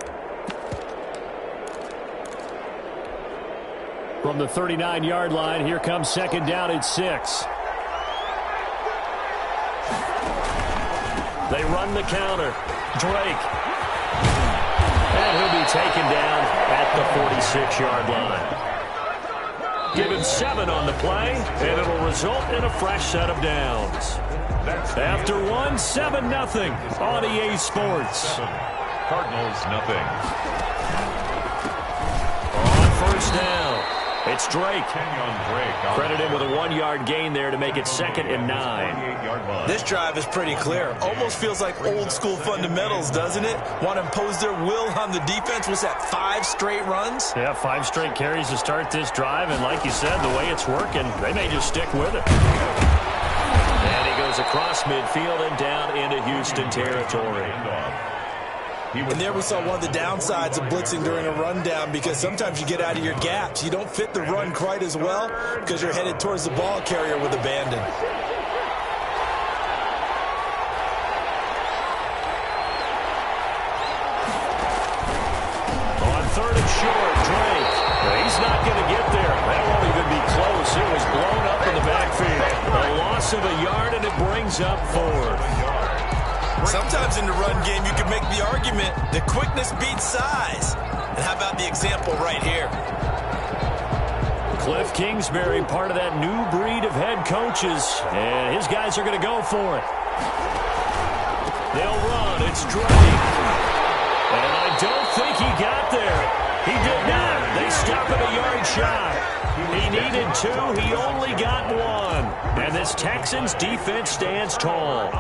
From the 39-yard line, here comes second down at 6. They run the counter. Drake. And he'll be taken down at the 46-yard line. Give him 7 on the play, and it'll result in a fresh set of downs. After 1, 7-0 on EA Sports. Cardinals, nothing. On first down, it's Drake. Credit him with a 1-yard gain there to make it 2nd and 9. This drive is pretty clear. Almost feels like old-school fundamentals, doesn't it? Want to impose their will on the defense. Was that 5 straight runs? Yeah, 5 straight carries to start this drive, and like you said, the way it's working, they may just stick with it. And he goes across midfield and down into Houston territory. And there we saw one of the downsides of blitzing during a rundown, because sometimes you get out of your gaps. You don't fit the run quite as well because you're headed towards the ball carrier with abandon. On 3rd and short, Drake. He's not going to get there. That won't even be close. It was blown up in the backfield. A loss of a yard, and it brings up 4. Sometimes in the run game, you can make the argument that quickness beats size. And how about the example right here? Cliff Kingsbury, part of that new breed of head coaches, and his guys are going to go for it. They'll run. It's Drake. And I don't think he got there. He did not. They stop at a yard shy. He needed 2. He only got 1. And this Texans defense stands tall.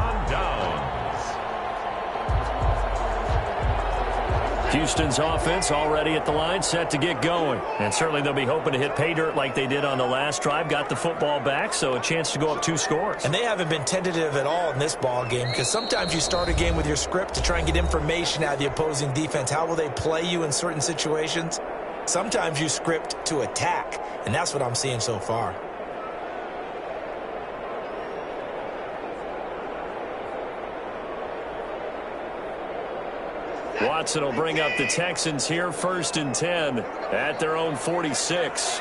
Houston's offense already at the line, set to get going. And certainly they'll be hoping to hit pay dirt like they did on the last drive. Got the football back, so a chance to go up 2 scores. And they haven't been tentative at all in this ball game, because sometimes you start a game with your script to try and get information out of the opposing defense. How will they play you in certain situations? Sometimes you script to attack, and that's what I'm seeing so far. Watson will bring up the Texans here, 1st and 10 at their own 46.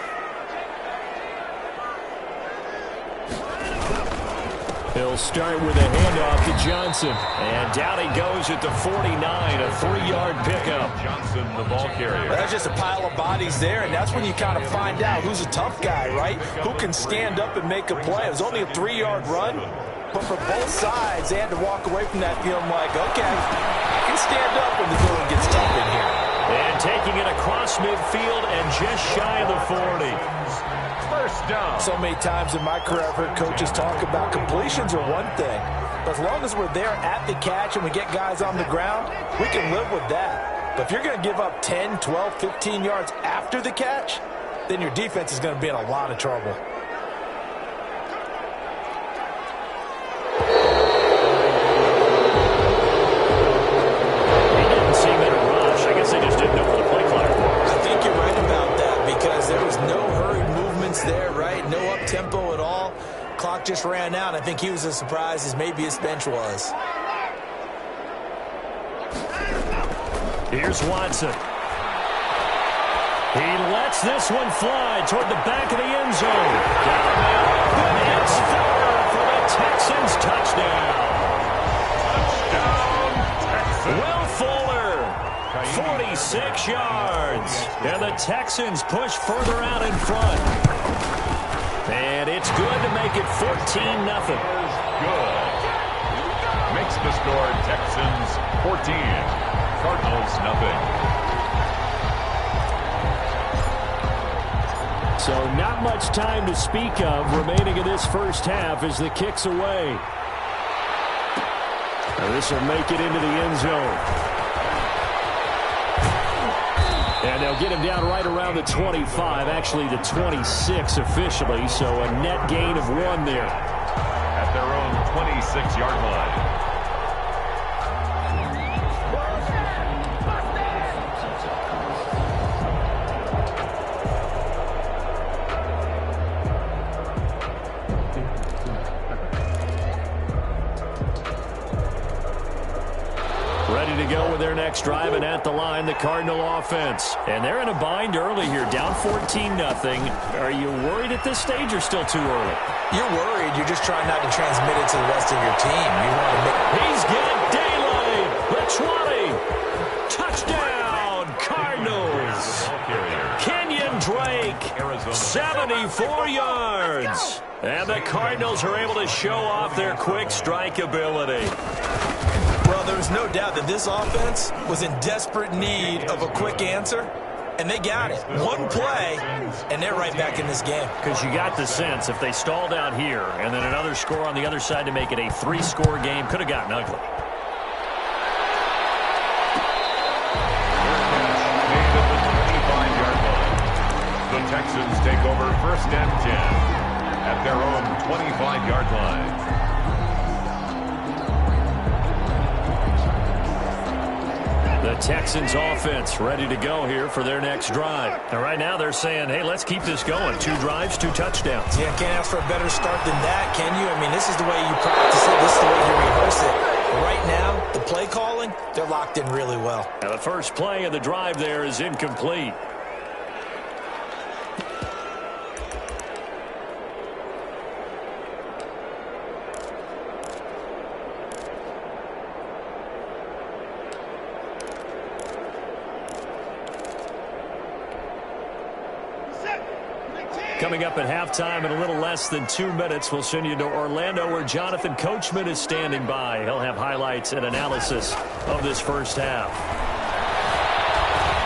He'll start with a handoff to Johnson. And down he goes at the 49, a 3-yard pickup. Johnson, the ball carrier. Well, that's just a pile of bodies there, and that's when you kind of find out who's a tough guy, right? Who can stand up and make a play. It was only a 3-yard run, but for both sides, they had to walk away from that feeling like, okay, I can stand up when the going gets tough in here. And taking it across midfield and just shy of the 40. First down. So many times in my career, I've heard coaches talk about completions are one thing, but as long as we're there at the catch and we get guys on the ground, we can live with that. But if you're going to give up 10, 12, 15 yards after the catch, then your defense is going to be in a lot of trouble. He didn't seem in a rush. I guess they just didn't know what the play clock was. I think you're right about that, because there was no hurried movements there, right? No up-tempo at all. Clock just ran out. I think he was as surprised as maybe his bench was. Here's Watson. He lets this one fly toward the back of the end zone. Got a man open. It's Fuller for the Texans touchdown. Will Fuller, 46 yards. And the Texans push further out in front. And it's good to make it 14-0. Good. Makes the score Texans 14. Cardinals nothing. So not much time to speak of remaining in this first half as the kick's away. Now this will make it into the end zone. And they'll get him down right around the 25, actually the 26 officially, so a net gain of 1 there. At their own 26-yard line. go with their next drive, and at the line, the Cardinal offense. And they're in a bind early here, down 14-0. Are you worried at this stage or still too early? You're worried. You're just trying not to transmit it to the rest of your team. You want to make... He's got daylight. The 20. Touchdown, Cardinals. Kenyon Drake, 74 yards. And the Cardinals are able to show off their quick strike ability. Well, there's no doubt that this offense was in desperate need of a quick answer, and they got it. One play, and they're right back in this game. Because you got the sense if they stalled out here and then another score on the other side to make it a 3-score game, could have gotten ugly. The Texans take over 1st and 10 at their own 25-yard line. The Texans offense ready to go here for their next drive. And right now they're saying, hey, let's keep this going. 2 drives, 2 touchdowns. Yeah, can't ask for a better start than that, can you? I mean, this is the way you practice it. This is the way you rehearse it. But right now, the play calling, they're locked in really well. Now the first play of the drive there is incomplete. Coming up at halftime in a little less than 2 minutes, we'll send you to Orlando where Jonathan Coachman is standing by. He'll have highlights and analysis of this first half.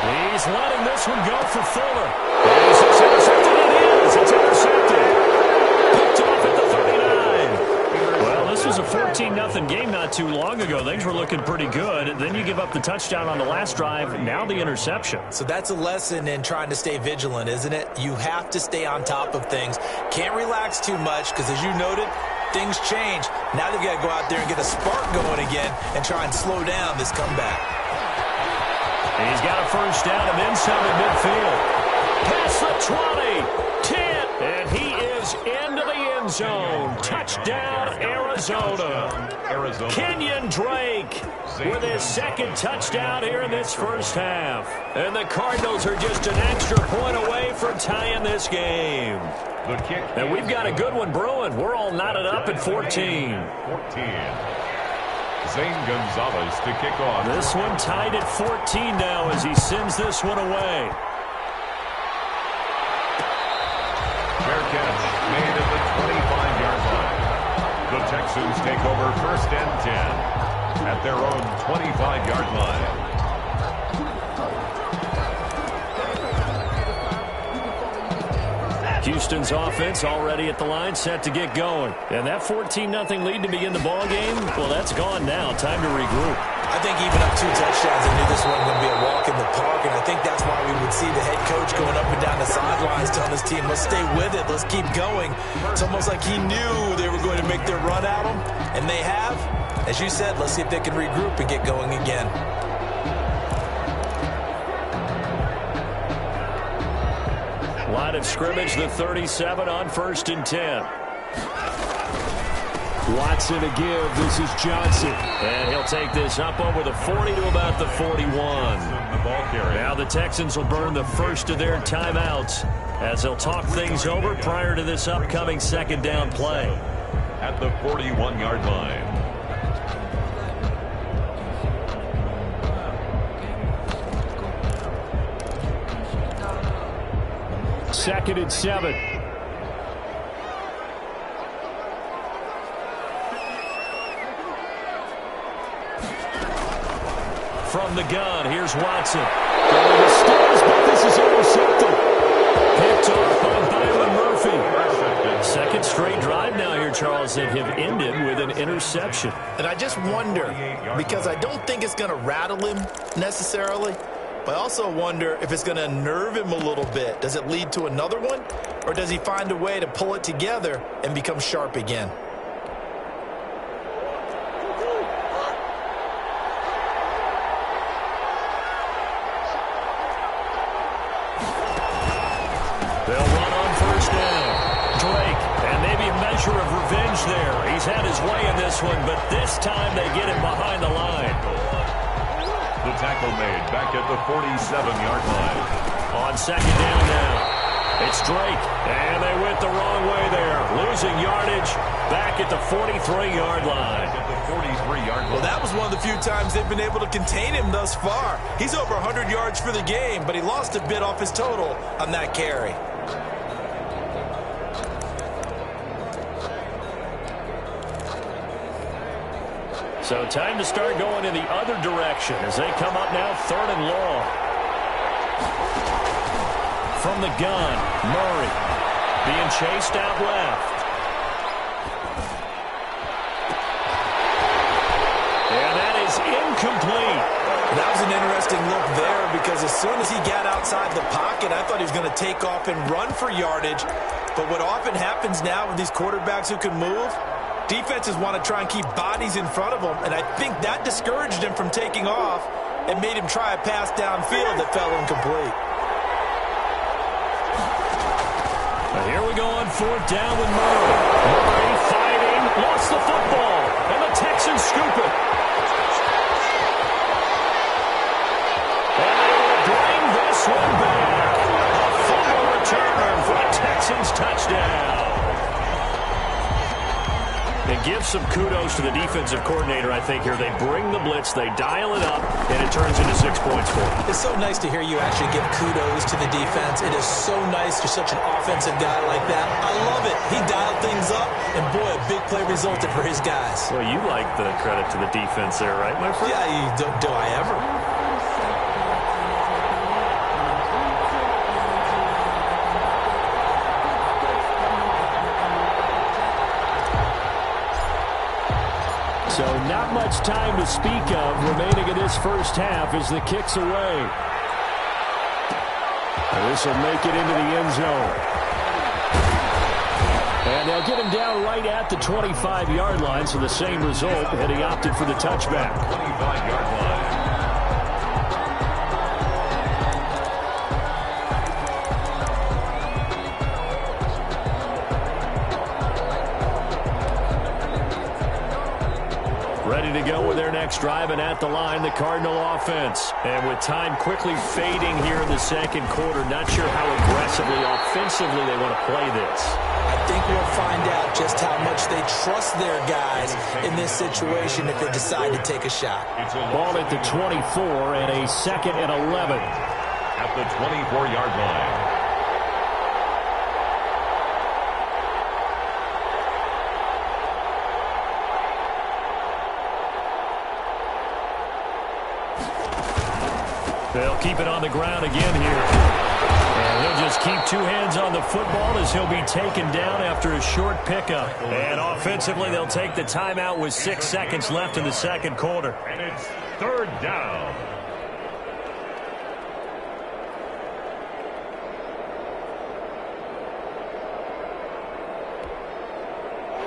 He's letting this one go for Fuller. It's intercepted. It is. It's intercepted. Picked off at the 39. Well, this was a 14-0 game not too long ago. Things were looking pretty good. Then you give up the touchdown on the last drive. Now the interception. So that's a lesson in trying to stay vigilant, isn't it? You have to stay on top of things. Can't relax too much because, as you noted, things change. Now they've got to go out there and get a spark going again and try and slow down this comeback. And he's got a first down and then some at midfield. Past the 20, 10, and he is into the end zone. Touchdown, Arizona. Kenyon Drake with his second touchdown here in this first half. And the Cardinals are just an extra point away from tying this game. And we've got a good one brewing. We're all knotted up at 14. Zane Gonzalez to kick off. This one tied at 14 now as he sends this one away. Fair catch made at the 25-yard line. The Texans take over 1st and 10 at their own 25-yard line. Houston's offense already at the line, set to get going. And that 14-0 lead to begin the ball game, well, that's gone now. Time to regroup. I think even up 2 touchdowns, I knew this wasn't going to be a walk in the park, and I think that's why we would see the head coach going up and down the sidelines telling his team, let's stay with it, let's keep going. It's almost like he knew they were going to make their run at him, and they have. As you said, let's see if they can regroup and get going again. Line of scrimmage, the 37 on 1st and 10. Watson to give. This is Johnson. And he'll take this up over the 40 to about the 41. Now the Texans will burn the first of their timeouts as they'll talk things over prior to this upcoming second down play. At the 41-yard line. Second and 7. From the gun, here's Watson. Going to Stills, but this is intercepted. Picked off by Byron Murphy. Second straight drive now here, Charles, that have ended with an interception. And I just wonder, because I don't think it's going to rattle him necessarily, but I also wonder if it's going to nerve him a little bit. Does it lead to another one? Or does he find a way to pull it together and become sharp again? They'll run on first down. Drake, and maybe a measure of revenge there. He's had his way in this one, but this time they get him behind the line. The tackle made back at the 47-yard line. On second down now. It's Drake, and they went the wrong way there. Losing yardage back at the 43-yard line. Well, that was one of the few times they've been able to contain him thus far. He's over 100 yards for the game, but he lost a bit off his total on that carry. So time to start going in the other direction as they come up now 3rd and long. From the gun, Murray being chased out left. And that is incomplete. That was an interesting look there because as soon as he got outside the pocket, I thought he was going to take off and run for yardage. But what often happens now with these quarterbacks who can move, defenses want to try and keep bodies in front of them, and I think that discouraged him from taking off and made him try a pass downfield that fell incomplete. Here we go on 4th down with Murray. Murray fighting, lost the football, and the Texans scoop it. And they will bring this one back. A fumble return for a Texans touchdown. And give some kudos to the defensive coordinator, I think, here. They bring the blitz, they dial it up, and it turns into 6 points for them. It's so nice to hear you actually give kudos to the defense. It is so nice. You're such an offensive guy like that. I love it. He dialed things up, and boy, a big play resulted for his guys. Well, you like the credit to the defense there, right, my friend? Yeah, do I ever? So not much time to speak of remaining in this first half as the kick's away. This will make it into the end zone. And they'll get him down right at the 25-yard line, so the same result, and he opted for the touchback. 25-yard line. Ready to go with their next drive, and at the line, the Cardinal offense. And with time quickly fading here in the second quarter, not sure how aggressively, offensively they want to play this. I think we'll find out just how much they trust their guys in this situation if they decide to take a shot. Ball at the 24 and a 2nd and 11. At the 24-yard line. They'll keep it on the ground again here. And he'll just keep 2 hands on the football as he'll be taken down after a short pickup. And offensively, they'll take the timeout with 6 seconds left in the second quarter. And it's 3rd down.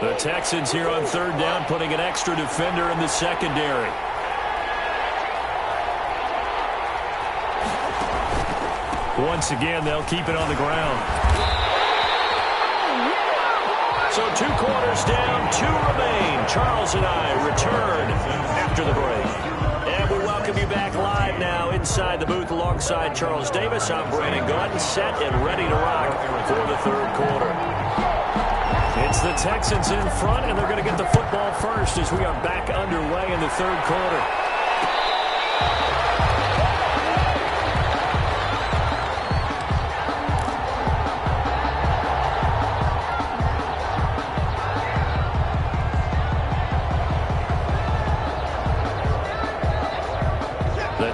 The Texans here on 3rd down, putting an extra defender in the secondary. Once again, they'll keep it on the ground. So 2 quarters down, 2 remain. Charles and I return after the break. And we welcome you back live now inside the booth alongside Charles Davis. I'm Brandon Gaudin, set and ready to rock for the 3rd quarter. It's the Texans in front, and they're going to get the football first as we are back underway in the 3rd quarter.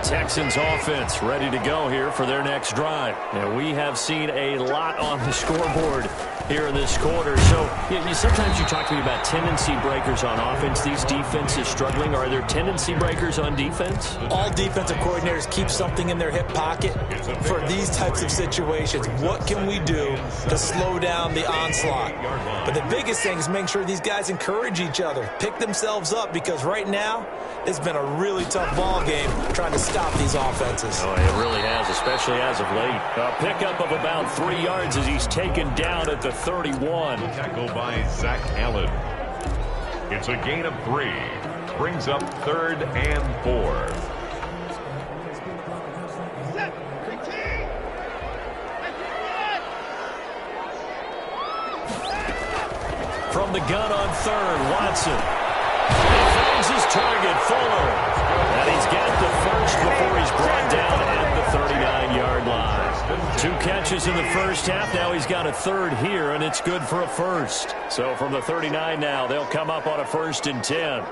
Texans offense ready to go here for their next drive. And we have seen a lot on the scoreboard here in this quarter. So sometimes you talk to me about tendency breakers on offense. These defenses struggling. Are there tendency breakers on defense? All defensive coordinators keep something in their hip pocket for these types of situations. What can we do to slow down the onslaught? But the biggest thing is making sure these guys encourage each other, pick themselves up, because right now it's been a really tough ball game trying to stop these offenses. Oh, it really has, especially as of late. A pickup of about 3 yards as he's taken down at the 31. Tackle by Zach Allen. It's a gain of 3. Brings up 3rd and 4. from the gun on third. Watson. He finds his target, Fuller. And he's got the first before he's brought down at the 39-yard line. 2 catches in the first half. Now he's got a third here, and it's good for a first. So from the 39 now, they'll come up on a 1st and 10.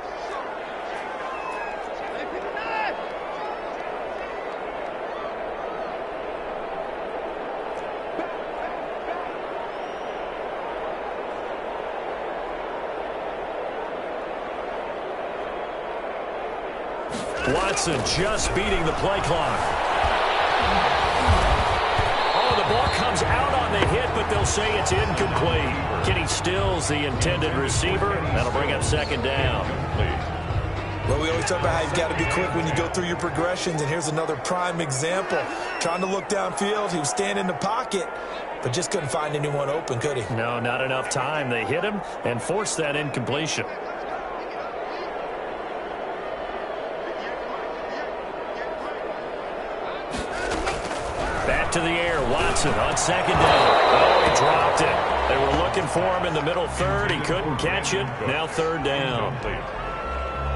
Watson just beating the play clock. Oh, the ball comes out on the hit, but they'll say it's incomplete. Kenny Stills, the intended receiver. That'll bring up 2nd down. Well, we always talk about how you've got to be quick when you go through your progressions, and here's another prime example. Trying to look downfield, he was standing in the pocket, but just couldn't find anyone open, could he? No, not enough time. They hit him and forced that incompletion. Back to the air, Watson on 2nd down. Oh, he dropped it. They were looking for him in the middle third. He couldn't catch it. Now 3rd down.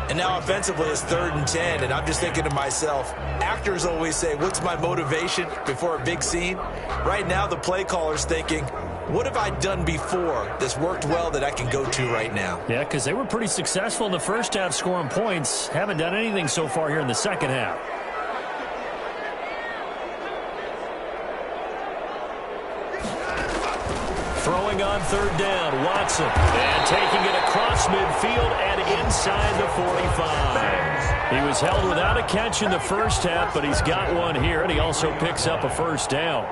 And now offensively it's 3rd and 10, and I'm just thinking to myself, actors always say, what's my motivation before a big scene? Right now the play caller's thinking, what have I done before that's worked well that I can go to right now? Yeah, because they were pretty successful in the first half scoring points. Haven't done anything so far here in the second half. Throwing on 3rd down, Watson. And taking it across midfield and inside the 45. He was held without a catch in the first half, but he's got one here, and he also picks up a 1st down.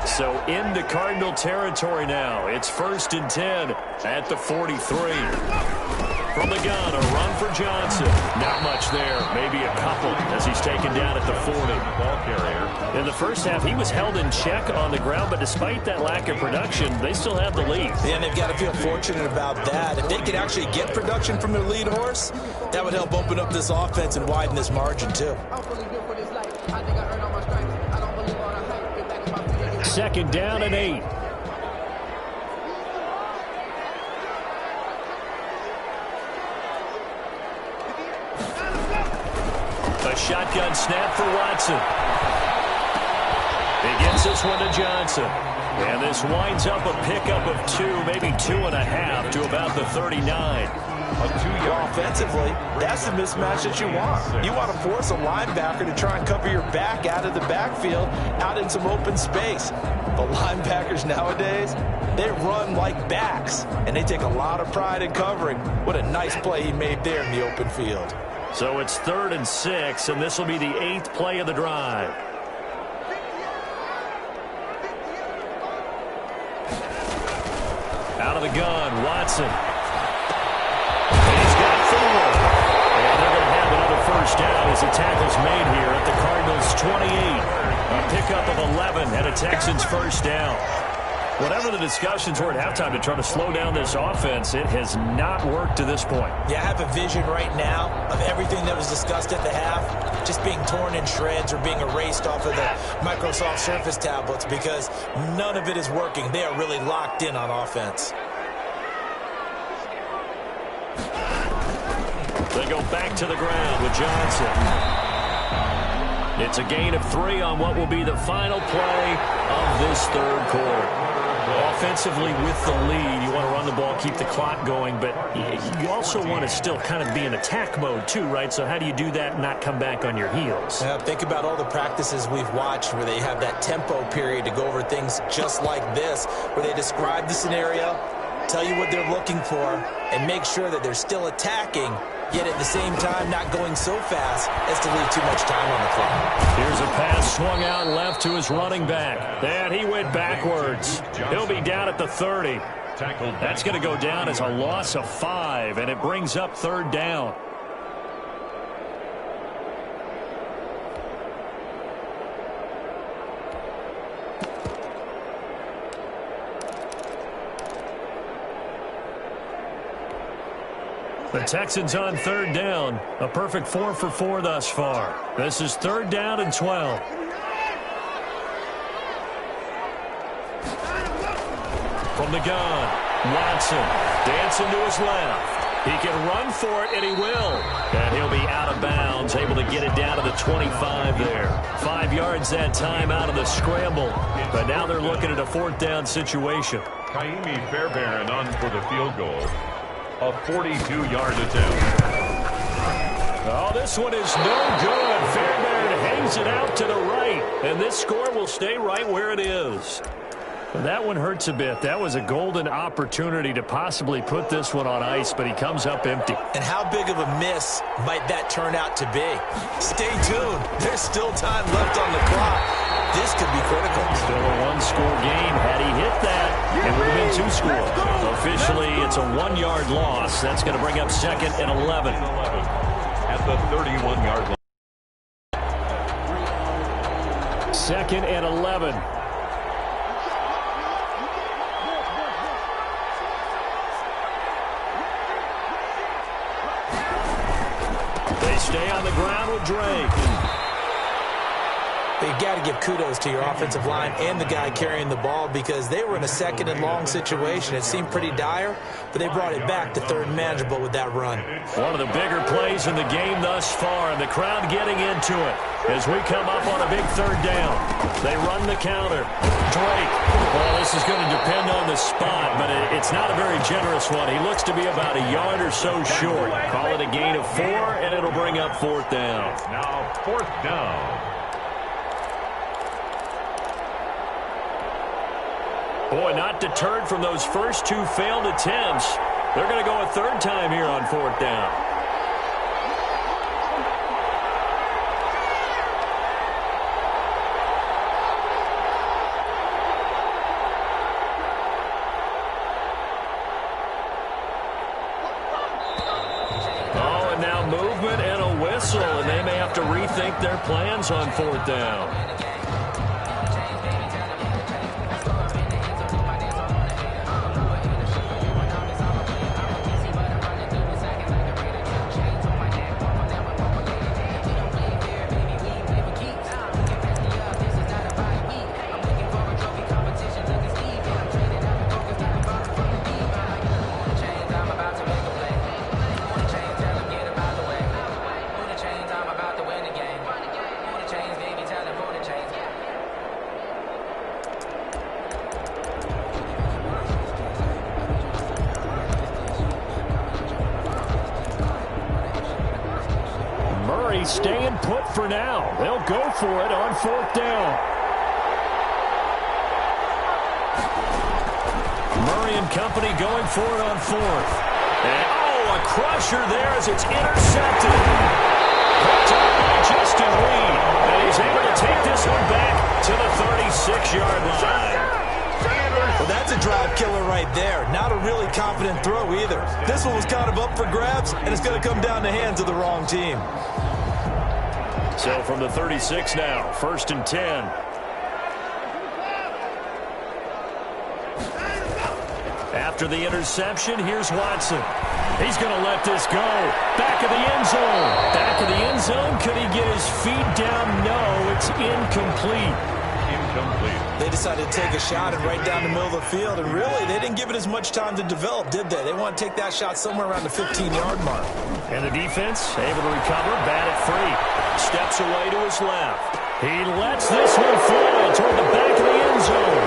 So into Cardinal territory now. It's 1st and 10 at the 43. From the gun, a run for Johnson. Not much there, maybe a couple as he's taken down at the 40. Ball carrier. In the first half, he was held in check on the ground, but despite that lack of production, they still have the lead. Yeah, and they've got to feel fortunate about that. If they could actually get production from their lead horse, that would help open up this offense and widen this margin, too. 2nd down and 8. A shotgun snap for Watson. He gets this one to Johnson. And this winds up a pickup of 2, maybe 2.5 to about the 39. Offensively, that's the mismatch that you want. You want to force a linebacker to try and cover your back out of the backfield, out in some open space. But linebackers nowadays, they run like backs, and they take a lot of pride in covering. What a nice play he made there in the open field. So it's 3rd and 6, and this will be the 8th play of the drive. Out of the gun, Watson. And he's got Fuller. And they're going to have another 1st down as the tackle's made here at the Cardinals' 28. A pickup of 11 and a Texans 1st down. Whatever the discussions were at halftime to try to slow down this offense, it has not worked to this point. Yeah, I have a vision right now of everything that was discussed at the half just being torn in shreds or being erased off of the Microsoft Surface tablets because none of it is working. They are really locked in on offense. They go back to the ground with Johnson. It's a gain of 3 on what will be the final play of this 3rd quarter. Offensively with the lead, you want to run the ball, keep the clock going, but you also want to still kind of be in attack mode too, right? So how do you do that and not come back on your heels? Think about all the practices we've watched where they have that tempo period to go over things just like this, where they describe the scenario, tell you what they're looking for, and make sure that they're still attacking, yet at the same time not going so fast as to leave too much time on the clock. Here's a pass swung out left to his running back. And he went backwards. He'll be down at the 30. That's going to go down as a loss of 5, and it brings up 3rd down. The Texans on 3rd down. A perfect 4 for 4 thus far. This is 3rd down and 12. From the gun, Watson dancing to his left. He can run for it, and he will. And he'll be out of bounds, able to get it down to the 25 there. 5 yards that time out of the scramble. But now they're looking at a 4th down situation. Kaimi Fairbairn on for the field goal. A 42-yard attempt. Oh, this one is no good. Fairbairn hangs it out to the right. And this score will stay right where it is. That one hurts a bit. That was a golden opportunity to possibly put this one on ice, but he comes up empty. And how big of a miss might that turn out to be? Stay tuned. There's still time left on the clock. This could be critical. Still a 1-score game. Had he hit that, it would have been 2 scores. Officially, it's a 1-yard loss. That's going to bring up 2nd and 11. At the 31-yard line. 2nd and 11. They stay on the ground with Drake. You've got to give kudos to your offensive line and the guy carrying the ball because they were in a 2nd and long situation. It seemed pretty dire, but they brought it back to 3rd and manageable with that run. One of the bigger plays in the game thus far, and the crowd getting into it as we come up on a big 3rd down. They run the counter. Drake. Well, this is going to depend on the spot, but it's not a very generous one. He looks to be about a yard or so short. Call it a gain of 4, and it'll bring up 4th down. Now 4th down. Boy, not deterred from those first 2 failed attempts. They're going to go a 3rd time here on 4th down. Oh, and now movement and a whistle, and they may have to rethink their plans on 4th down. Staying put for now. They'll go for it on 4th down. Murray and company going for it on 4th. And, oh, a crusher there as it's intercepted. Picked up by Justin Reed. And he's able to take this one back to the 36-yard line. Well, that's a drive killer right there. Not a really confident throw either. This one was kind of up for grabs, and it's going to come down the hands of the wrong team. So from the 36 now, 1st and 10. After the interception, here's Watson. He's going to let this go. Back of the end zone. Back of the end zone. Could he get his feet down? No, it's incomplete. They decided to take a shot and right down the middle of the field, and really, they didn't give it as much time to develop, did they? They want to take that shot somewhere around the 15-yard mark. And the defense able to recover, bat it free. Steps away to his left. He lets this one fly toward the back of the end zone.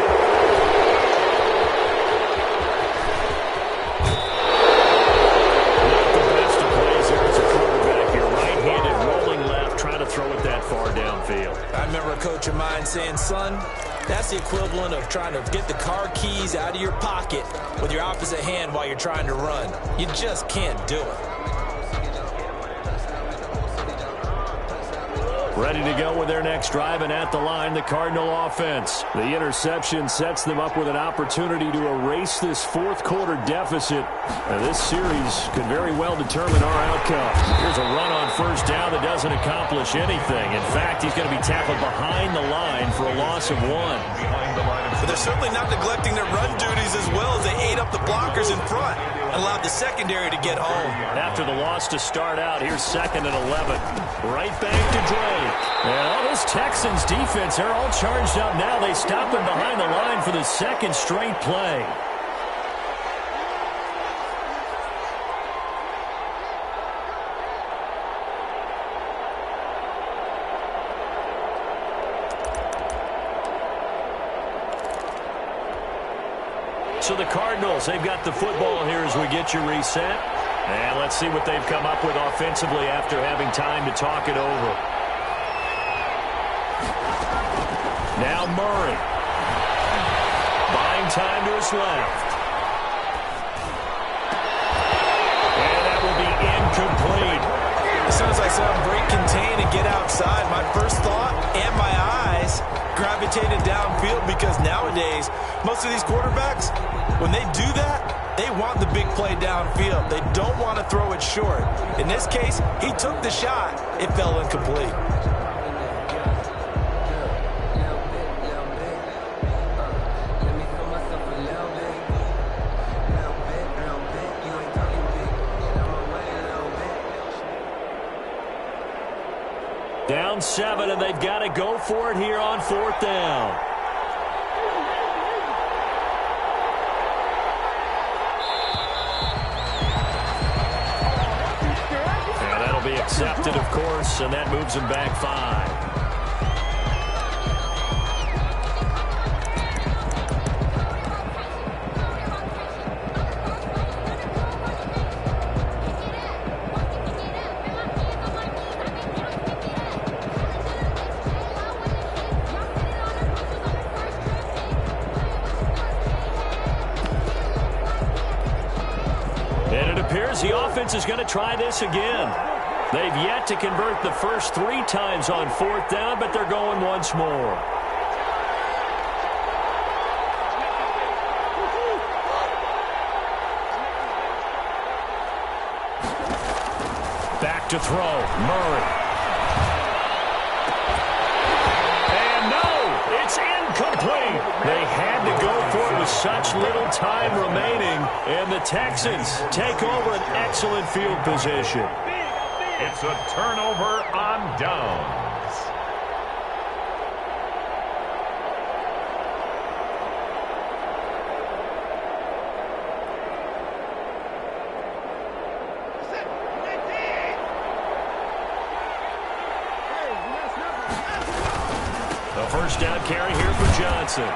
Not the best of plays there as a quarterback. Your right-handed rolling left, trying to throw it that far downfield. I remember a coach of mine saying, son, that's the equivalent of trying to get the car keys out of your pocket with your opposite hand while you're trying to run. You just can't do it. Ready to go with their next drive, and at the line, the Cardinal offense. The interception sets them up with an opportunity to erase this 4th quarter deficit. Now, this series could very well determine our outcome. Here's a run on 1st down that doesn't accomplish anything. In fact, he's going to be tackled behind the line for a loss of 1. But they're certainly not neglecting their run duties as well as they ate up the blockers in front and allowed the secondary to get home. After the loss to start out, here's 2nd and 11. Right back to Drake. And all this Texans defense, they're all charged up now. They stop him behind the line for the 2nd straight play. So the Cardinals, they've got the football here as we get you reset. And let's see what they've come up with offensively after having time to talk it over. Now Murray. Buying time to his left. And that will be incomplete. As soon as I saw him break contain and get outside, my first thought and my eyes gravitated downfield, because nowadays, most of these quarterbacks, when they do that, they want the big play downfield. They don't want to throw it short. In this case, he took the shot. It fell incomplete. Down 7, and they've got to go for it here on 4th down. And that'll be accepted, of course, and that moves him back 5. The offense is going to try this again. They've yet to convert the first 3 times on 4th down, but they're going once more. Back to throw. Murray. And no, it's incomplete. They had to go for it with such little time remaining, and the Texans take over an excellent field position. It's a turnover on downs. The first down carry here for Johnson.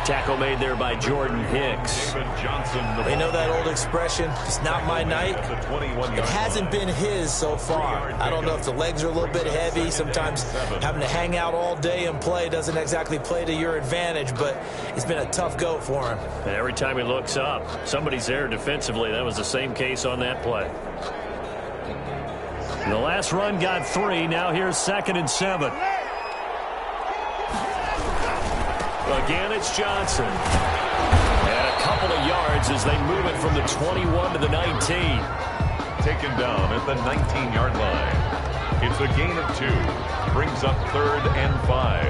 Tackle made there by Jordan Hicks. They know that old expression, it's not my night. It hasn't been his so far. I don't know if the legs are a little bit heavy. Sometimes having to hang out all day and play doesn't exactly play to your advantage, but it's been a tough go for him. And every time he looks up, somebody's there defensively. That was the same case on that play. The last run got 3. Now here's 2nd and 7. Again, it's Johnson. And a couple of yards as they move it from the 21 to the 19. Taken down at the 19-yard line. It's a gain of 2. Brings up 3rd and 5.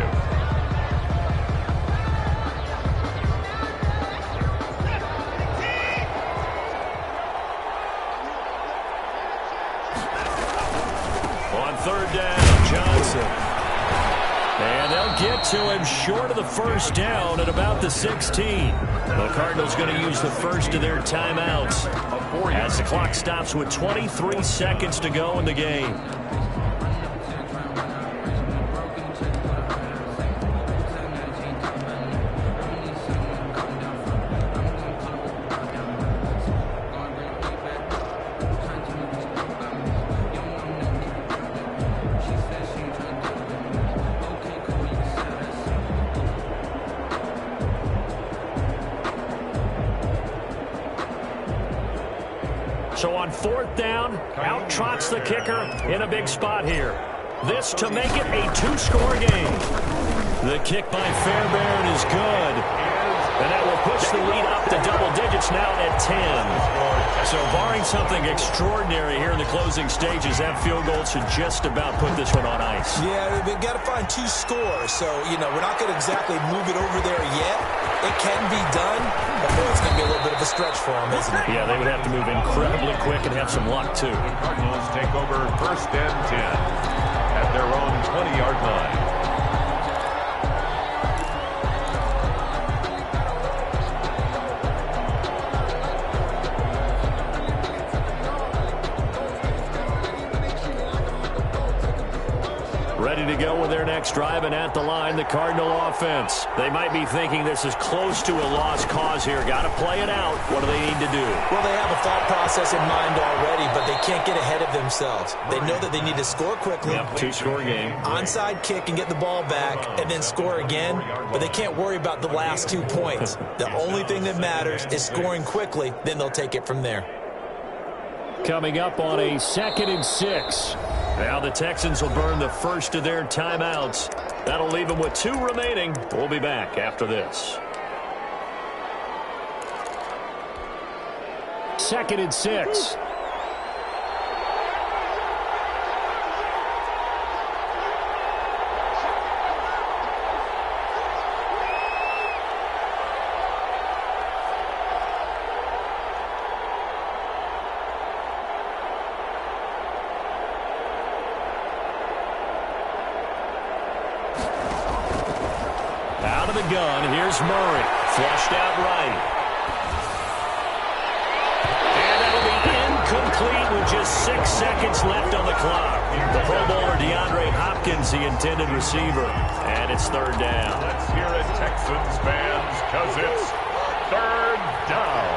On 3rd down, Johnson. And they'll get to him short of the first down at about the 16. The Cardinals going to use the first of their timeouts as the clock stops with 23 seconds to go in the game. So on 4th down, out trots the kicker in a big spot here. This to make it a 2-score game. The kick by Fairbairn is good. And that will push the lead up to double digits now at 10. So barring something extraordinary here in the closing stages, that field goal should just about put this one on ice. Yeah, they've got to find 2 scores. So, we're not going to exactly move it over there yet. It can be done, but boy, it's going to be a little bit of a stretch for them, isn't it? Yeah, they would have to move incredibly quick and have some luck, too. The Cardinals take over 1st and 10 at their own 20-yard line. Ready to go with their next drive, and at the line, the Cardinal offense. They might be thinking this is close to a lost cause here. Got to play it out. What do they need to do? Well, they have a thought process in mind already, but they can't get ahead of themselves. They know that they need to score quickly. Yep, two-score game. Onside kick and get the ball back, and then score again. But they can't worry about the last 2 points. The only thing that matters is scoring quickly. Then they'll take it from there. Coming up on a 2nd and 6. Now the Texans will burn the first of their timeouts. That'll leave them with 2 remaining. We'll be back after this. 2nd and 6. Out of the gun, here's Murray. Flushed out right. And that'll be incomplete with just 6 seconds left on the clock. The Pro Bowler DeAndre Hopkins, the intended receiver. And it's 3rd down. Let's hear it, Texans fans, because it's 3rd down.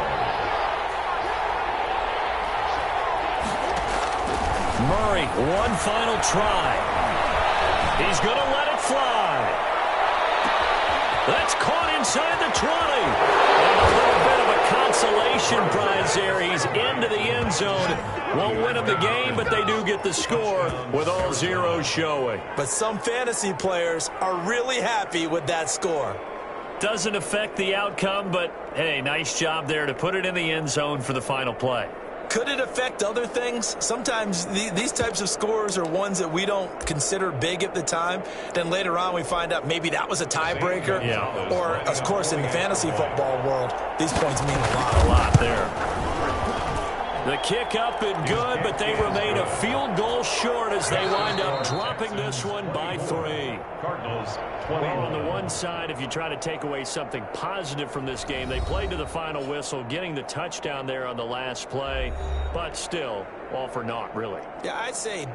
Murray, one final try. He's going to let it fly. That's caught inside the 20. And a little bit of a consolation prize there. He's into the end zone. Won't win him the game, but they do get the score with all zeros showing. But some fantasy players are really happy with that score. Doesn't affect the outcome, but, hey, nice job there to put it in the end zone for the final play. Could it affect other things? Sometimes these types of scores are ones that we don't consider big at the time. Then later on we find out maybe that was a tiebreaker. Yeah. Or, of course, in the fantasy football world, these points mean a lot. A lot there. The kick up and good, but they remain a field goal short as they wind up dropping this one by 3. Cardinals, 20. Well, on the one side, if you try to take away something positive from this game, they played to the final whistle, getting the touchdown there on the last play, but still, all for naught, really. Yeah, I'd say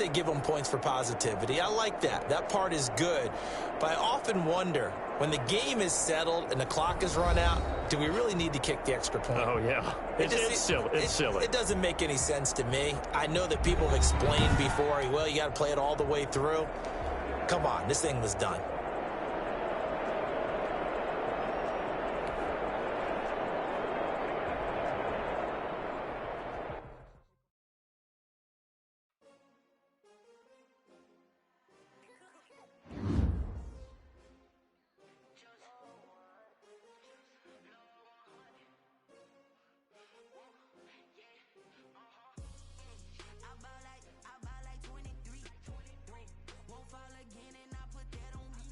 give them points for positivity. I like that. That part is good. But I often wonder, when the game is settled and the clock is run out, do we really need to kick the extra point? Oh, yeah. It's silly. It's silly. It doesn't make any sense to me. I know that people have explained before, well, you got to play it all the way through. Come on, this thing was done. I ball like 23. Won't fall again and I put that on me.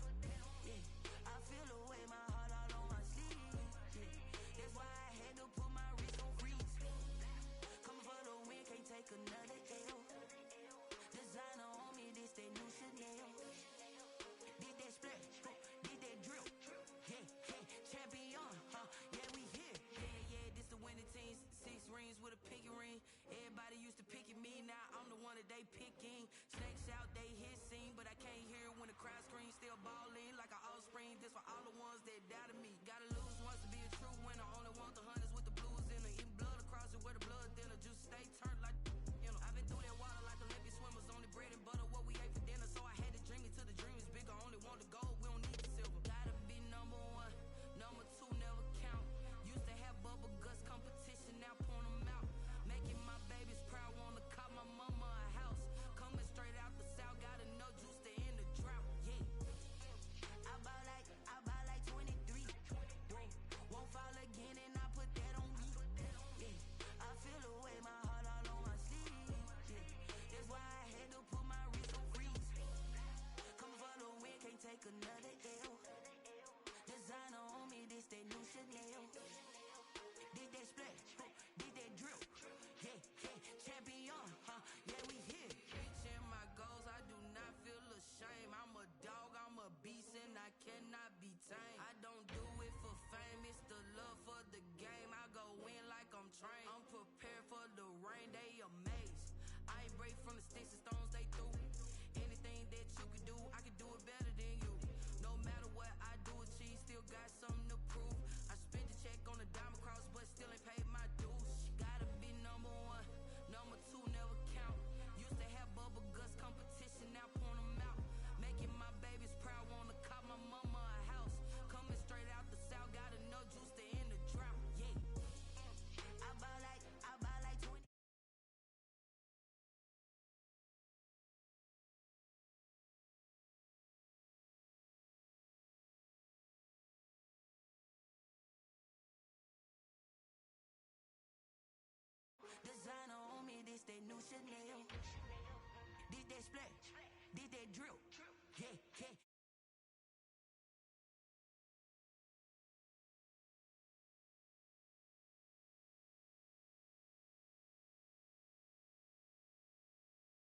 Shawty, this that new Chanel. This that splash, this that drip. Yeah, yeah,